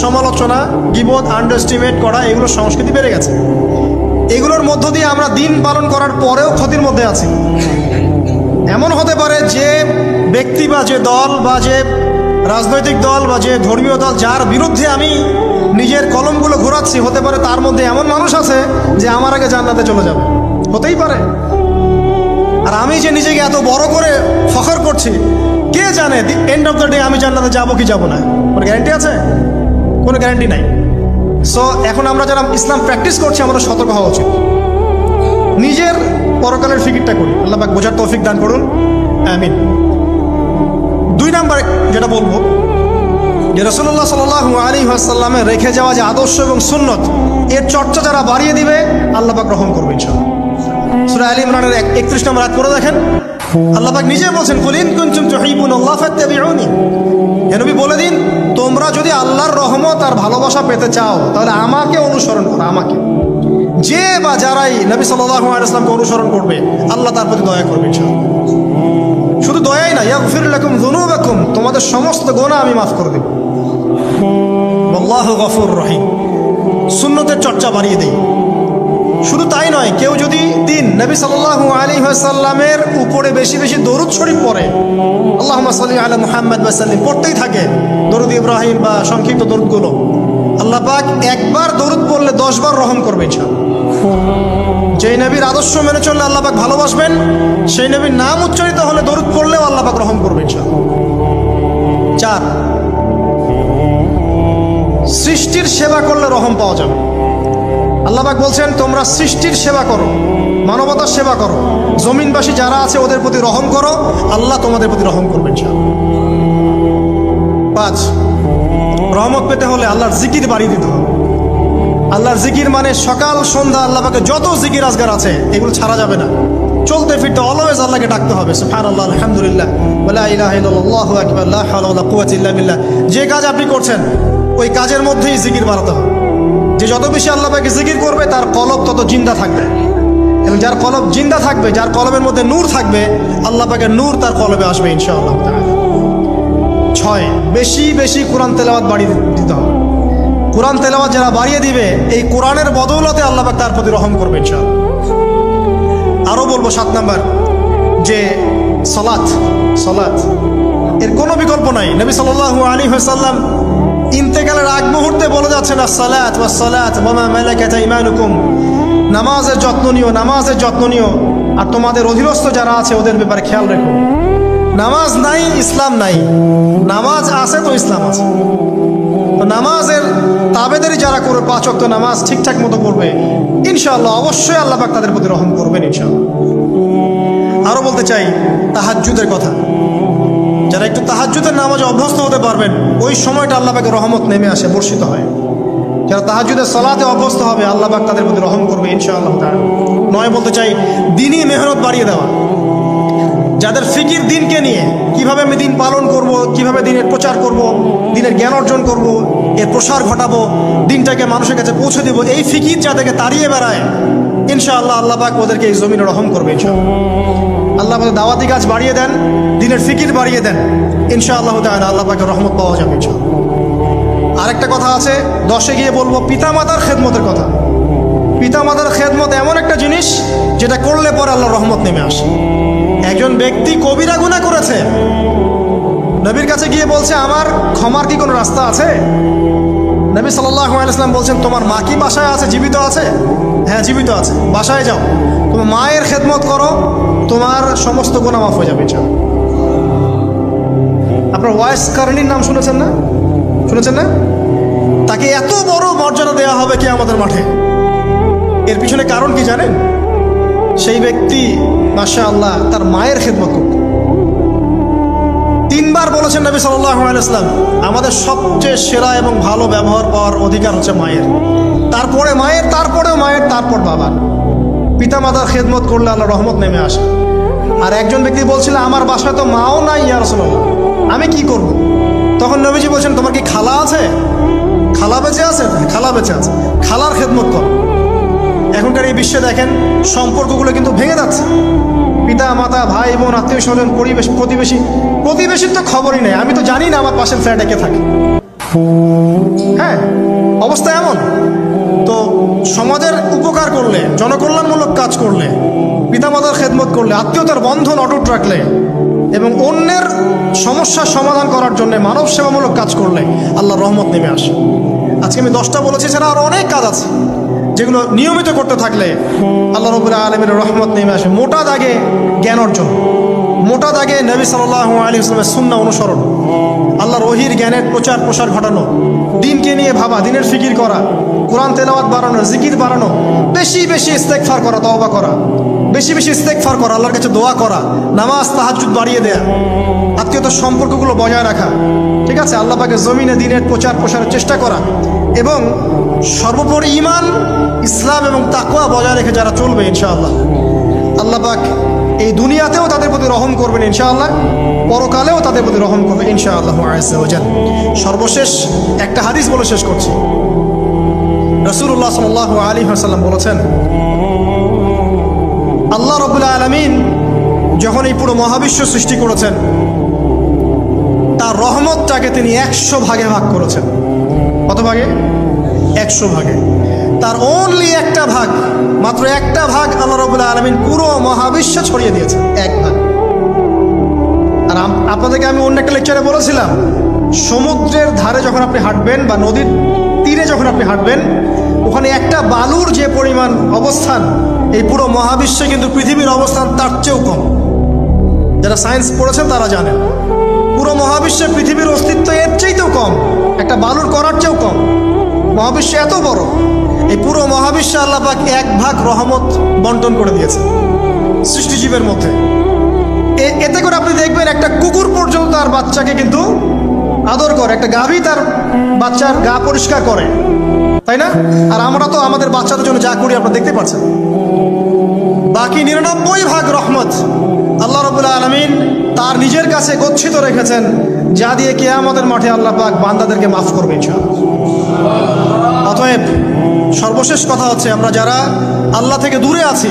সমালোচনা, গীবত, আন্ডারএস্টিমেট করা, এগুলো সংস্কৃতি বেড়ে গেছে। এগুলোর মধ্য দিয়ে আমরা দিন পালন করার পরেও ক্ষতির মধ্যে আছি। এমন হতে পারে যে ব্যক্তি বা যে দল বা যে রাজনৈতিক দল বা যে ধর্মীয় দল যার বিরুদ্ধে আমি নিজের কলমগুলো ঘোরাচ্ছি, হতে পারে তার মধ্যে এমন মানুষ আছে যে আমার আগে জান্নাতে চলে যাবে, হতেই পারে। আর আমি যে নিজেকে এত বড় করে ফখর করছি, কে জানে এন্ড অফ দ্য ডে আমি জান্নাতে যাবো কি যাবো না, কোনো গ্যারান্টি আছে? কোনো গ্যারান্টি নাই। সো এখন আমরা যারা ইসলাম প্র্যাকটিস করছি আমাদের সতর্ক হওয়া উচিত, নিজের পরকালের ফিকিরটা করি। আল্লাহ পাক বোঝার তৌফিক দান করুন, আমিন। 2 নাম্বার যেটা বলবো, যে রাসূলুল্লাহ সাল্লাল্লাহু আলাইহি ওয়াসাল্লামের রেখে যাওয়া যে আদর্শ এবং সুন্নত, এর চর্চা যারা বাড়িয়ে দিবে আল্লাহ পাক রহম করবে ইনশাআল্লাহ। সূরা আলী ইমরানের 31 নম্বর আয়াত পড়ে দেখেন, আল্লাহ পাক নিজে বলছেন, কুল ইন কুনতুম তুহিব্বুনাল্লাহ ফাত্তাবিউনি, হে নবী বলে দিন, তোমরা যদি আল্লাহর রহমত আর ভালোবাসা পেতে চাও তাহলে আমাকে অনুসরণ করো। আমাকে, যে বা যারাই নবী সাল্লাল্লাহু আলাইহি ওয়াসাল্লামকে অনুসরণ করবে আল্লাহ তার প্রতি দয়া করবে ইনশাআল্লাহ। শুধু দয়াই না, ইয়াগফির লাকুম যুনুবাকুম, তোমাদের সমস্ত গুনাহ আমি মাফ করে দেব। আল্লাহু গফুর রহিম। সুন্নতের চর্চা বাড়িয়ে দেই। শুধু তাই নয়, কেউ যদি নবী সাল্লাল্লাহু আলাইহি ওয়াসাল্লামের উপরে বেশি বেশি দরুদ শরীফ পড়ে, আল্লাহুম্মা সাল্লি আলা মুহাম্মাদ ওয়া সাল্লিম পড়তেই থাকে, দরুদ ইব্রাহিম বা সংক্ষিপ্ত দরুদগুলো, আল্লাহ পাক একবার দরুদ পড়লে 10 বার রহম করবে ইনশাআল্লাহ। যেই নবীর আদর্শ মেনে চললে আল্লাহ পাক ভালোবাসবেন, সেই নবীর নাম উচ্চারিত হলে দরুদ পড়লেও আল্লাহ পাক রহম করবে ইনশাআল্লাহ। 4, সৃষ্টির সেবা করলে রহম পাওয়া যাবে। আল্লাহ পাক বলছেন, তোমরা সৃষ্টির সেবা করো, মানবতার সেবা করো, জমিনবাসী যারা আছে ওদের প্রতি রহম করো, আল্লাহ তোমাদের প্রতি রহম করবেন ইনশাআল্লাহ। 5, রহমত পেতে হলে আল্লাহর জিকির বাড়িয়ে দিতে হবে। আল্লাহর জিকির মানে সকাল সন্ধ্যা আল্লাহ পাকে যত জিকির আজগার আছে এগুলো ছাড়া যাবে না, চলতে ফিরতে অলওয়েজ আল্লাহকে ডাকতে হবে। সুবহানাল্লাহ, আলহামদুলিল্লাহ, ওয়ালা ইলাহা ইল্লাল্লাহ, আল্লাহু আকবার, লা হাওলা ওয়ালা কুওয়াতা ইল্লা বিল্লাহ। যে কাজ আপনি করছেন ওই কাজের মধ্যেই জিকির বাড়াতে হবে। যে যত বেশি আল্লাহ পাকে জিকির করবে তার কলব তত জিন্দা থাকবে, এবং যার কলব জিন্দা থাকবে, যার কলবের মধ্যে নূর থাকবে, আল্লাহ পাকের নূর তার কলবে আসবে ইনশাআল্লাহ তাআলা। 6, বেশি বেশি কোরআন তেলাওয়াত বাড়িয়ে দিতে হবে। কোরআন তেলাওয়াত যারা বাড়িয়ে দিবে, এই কোরআনের বদৌলতে আল্লাহ পাক তার প্রতি রহম করবে ইনশাআল্লাহ। আরও বলবো 7 নাম্বার, যে সালাত এর কোনো বিকল্প নাই। নবী সাল্লাল্লাহু আলাইহি ওয়াসাল্লাম ইন্তেকালের আগ মুহূর্তে বলে যাচ্ছেন, আসসালাত ওয়াসসালাত ওয়া মা মালাকাত আইমানুকুম, নামাজের যত্ন নিও, নামাজের যত্ন নিও, আর তোমাদের অধীনস্থ যারা আছে ওদের ব্যাপারে খেয়াল রেখো। নামাজ নাই ইসলাম নাই, নামাজ আছে তো ইসলাম আছে। তো নামাজের তাবেদারি যারা করবে, 5 ওয়াক্ত নামাজ ঠিকঠাক মতো পড়বে, ইনশাআল্লাহ অবশ্যই আল্লাহ পাক তাদের প্রতি রহম করবেন ইনশাআল্লাহ। আরও বলতে চাই তাহাজ্জুদের কথা। যারা একটু তাহাজ্জুদের নামাজে অভ্যস্ত হতে পারবেন, ওই সময়টা আল্লাহ পাকের রহমত নেমে আসে, বর্ষিত হয়। যারা তাহাজ্জুদের সালাতে অভ্যস্ত হবে আল্লাহ পাক তাদের প্রতি রহম করবে ইনশাআল্লাহ তাআলা। 9 বলতে চাই দ্বীনি মেহনত বাড়িয়ে দেওয়া। যাদের ফিকির দিনকে নিয়ে, কিভাবে আমি দিন পালন করব, কিভাবে দিনের প্রচার করব, দিনের জ্ঞান অর্জন করব, এর প্রসার ঘটাবো, দিনটাকে মানুষের কাছে পৌঁছে দেব, এই ফিকির যাদেরকে তাড়িয়ে বেড়ায়, ইনশাআল্লাহ আল্লাহ পাক ওদেরকে এই জমিনে রহম করবে ইনশাআল্লাহ। আল্লাহ পাক দাওয়াতি কাজ বাড়িয়ে দেন, দিনের ফিকির বাড়িয়ে দেন, ইনশাআল্লাহ তাআলা আল্লাহ পাকের রহমত পাওয়া যাবে ইনশাআল্লাহ। আরেকটা কথা আছে, 10-এ গিয়ে বলবো পিতামাতার খেদমতের কথা। পিতামাতার খেদমত এমন একটা জিনিস যেটা করলে পরে আল্লাহর রহমত নেমে আসে। একজন ব্যক্তি কবিরা গুনাহ করেছে, নবীর কাছে গিয়ে বলছে, আমার ক্ষমার কি কোনো রাস্তা আছে? নবী সাল্লাল্লাহু আলাইহি ওয়াসাল্লাম বলছেন, তোমার মা কি বাসায় আছে, জীবিত আছে? হ্যাঁ, জীবিত আছে। বাসায় যাও, তোমার মায়ের খেদমত করো, তোমার সমস্ত গুনাহ মাফ হয়ে যাবে ইনশাআল্লাহ। আপনার ওয়াইস কারণীর নাম শুনেছেন না? তাকে এত বড় মর্যাদা দেওয়া হবে কিয়ামতের মাঠে। এর পিছনে কারণ কি জানেন? সেই ব্যক্তি মাশাআল্লাহ তার মায়ের খেদমত করত। 3 বার বলেছেন নবী সাল্লাল্লাহু আলাইহি ওয়াসাল্লাম, আমাদের সবচেয়ে সেরা এবং ভালো ব্যবহার পাওয়ার অধিকার হচ্ছে মায়ের, তারপরে মায়ের, তারপরেও মায়ের, তারপর বাবার। পিতামাতার খেদমত করলে আল্লাহ রহমত নেমে আসে। আর একজন ব্যক্তি বলছিল, আমার বাসায় তো মাও নাই ইয়া রাসূলুল্লাহ, আমি কি করব? তখন নবীজি বলছেন, তোমার কি খালা আছে? খালা বেঁচে আছে? খালা বেঁচে আছে, খালার খেদমত কর। এখনকার এই বিশ্বে দেখেন সম্পর্কগুলো কিন্তু ভেঙে যাচ্ছে। পিতা মাতা ভাই বোন আত্মীয় স্বজন প্রতিবেশীর তো খবরই নেই, আমি তো জানি না আমার পাশের ফ্ল্যাটে কে থাকে। হ্যাঁ, অবস্থা এমন। তো সমাজের উপকার করলে, জনকল্যাণমূলক কাজ করলে, পিতামাতার খেদমত করলে, আত্মীয়তার বন্ধন অটুট রাখলে এবং অন্যের সমস্যার সমাধান করার জন্য মানব সেবামূলক কাজ করলে আল্লাহর রহমত নেমে আসে। আজকে আমি 10টা বলেছি, ছাড়া আরও অনেক কাজ আছে যেগুলো নিয়মিত করতে থাকলে আল্লাহ রাব্বুল আলামিনের রহমত নেমে আসে। মোটা দাগে জ্ঞান অর্জন, মোটা দাগে নবী সাল্লাল্লাহু আলাইহি ওয়াসাল্লামের সুন্নাহ অনুসরণ, আল্লাহর ওহীর জ্ঞানের প্রচার প্রসার ঘটানো, দিনকে নিয়ে ভাবা, দিনের ফিকির করা, কোরআন তেলাওয়াত বাড়ানো, জিকির বাড়ানো, বেশি বেশি ইস্তেগফার করা, তওবা করা, বেশি বেশি ইস্তেগফার করা, আল্লাহর কাছে দোয়া করা, নামাজ তাহাজ্জুদ বাড়িয়ে দেয়া, আত্মীয়তার সম্পর্কগুলো বজায় রাখা, ঠিক আছে, আল্লাহ পাকের জমিনে দিনের প্রচার প্রসারের চেষ্টা করা, এবং সর্বোপরি ঈমান, ইসলাম এবং তাকওয়া বজায় রেখে যারা চলবে ইনশাআল্লাহ, আল্লাহ পাক এই দুনিয়াতেও তাদের প্রতি রহম করবেন ইনশাআল্লাহ, পরকালেও তাদের প্রতি রহম করবেন ইনশাআল্লাহ আযজা ওয়া জাল। সর্বশেষ একটা হাদিস বলে শেষ করছি। রাসূলুল্লাহ সাল্লাল্লাহু আলাইহি ওয়াসাল্লাম বলেছেন, আল্লাহ রাব্বুল আলামিন যখন এই পুরো মহাবিশ্ব সৃষ্টি করেছেন, তার রহমতটাকে তিনি 100 ভাগে ভাগ করেছেন। কত ভাগে? 100 ভাগে। তার অনলি একটা ভাগ, মাত্র একটা ভাগ আল্লাহ রাব্বুল আলামিন পুরো মহাবিশ্বে ছড়িয়ে দিয়েছেন, এক ভাগ। আর আপনাদেরকে আমি অন্য একটা লেকচারে বলেছিলাম, সমুদ্রের ধারে যখন আপনি হাঁটবেন বা নদীর তীরে যখন আপনি হাঁটবেন, ওখানে একটা বালুর যে পরিমাণ অবস্থান, এই পুরো মহাবিশ্বে কিন্তু পৃথিবীর অবস্থান তার চেয়েও কম। যারা সায়েন্স পড়েছেন তারা জানেন, পুরো মহাবিশ্বে পৃথিবীর অস্তিত্ব এর চাইতেও কম, একটা বালুর করার চেয়েও কম। মহাবিশ্ব এত বড়, এই পুরো মহাবিশ্বে আল্লাহ পাক এক ভাগ রহমত বন্টন করে দিয়েছে সৃষ্টিজীবের মধ্যে। এতে করে আপনি দেখবেন একটা কুকুর পর্যন্ত তার বাচ্চাকে কিন্তু আদর করে, একটা গাভী তার বাচ্চার গা পরিষ্কার করে, তাই না? আর আমরা তো আমাদের বাচ্চাদের জন্য যা করি আপনারা দেখতে পাচ্ছেন। বাকি 99 ভাগ রহমত আল্লাহ রাব্বুল আলামিন তার নিজের কাছে গচ্ছিত রেখেছেন, যা দিয়ে কিয়ামতের মাঠে আল্লাহ পাক বান্দাদেরকে মাফ করবে ইনশাআল্লাহ। অতএব সর্বশেষ কথা হচ্ছে, আমরা যারা আল্লাহ থেকে দূরে আছি,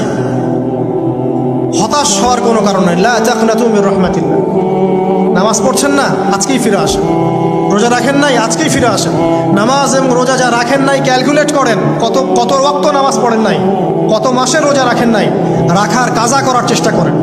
হতাশ হওয়ার কোনো কারণ নেই। লা তাকনাতু মির রাহমাতিল্লাহ। নামাজ পড়ছেন না, আজকেই ফিরে আসেন। রোজা রাখেন নাই, আজকেই ফিরে আসেন। নামাজ এবং রোজা যা রাখেন নাই, ক্যালকুলেট করেন কত ওয়াক্ত নামাজ পড়েন নাই, কত মাসের রোজা রাখেন নাই, রাখার কাজা করার চেষ্টা করেন।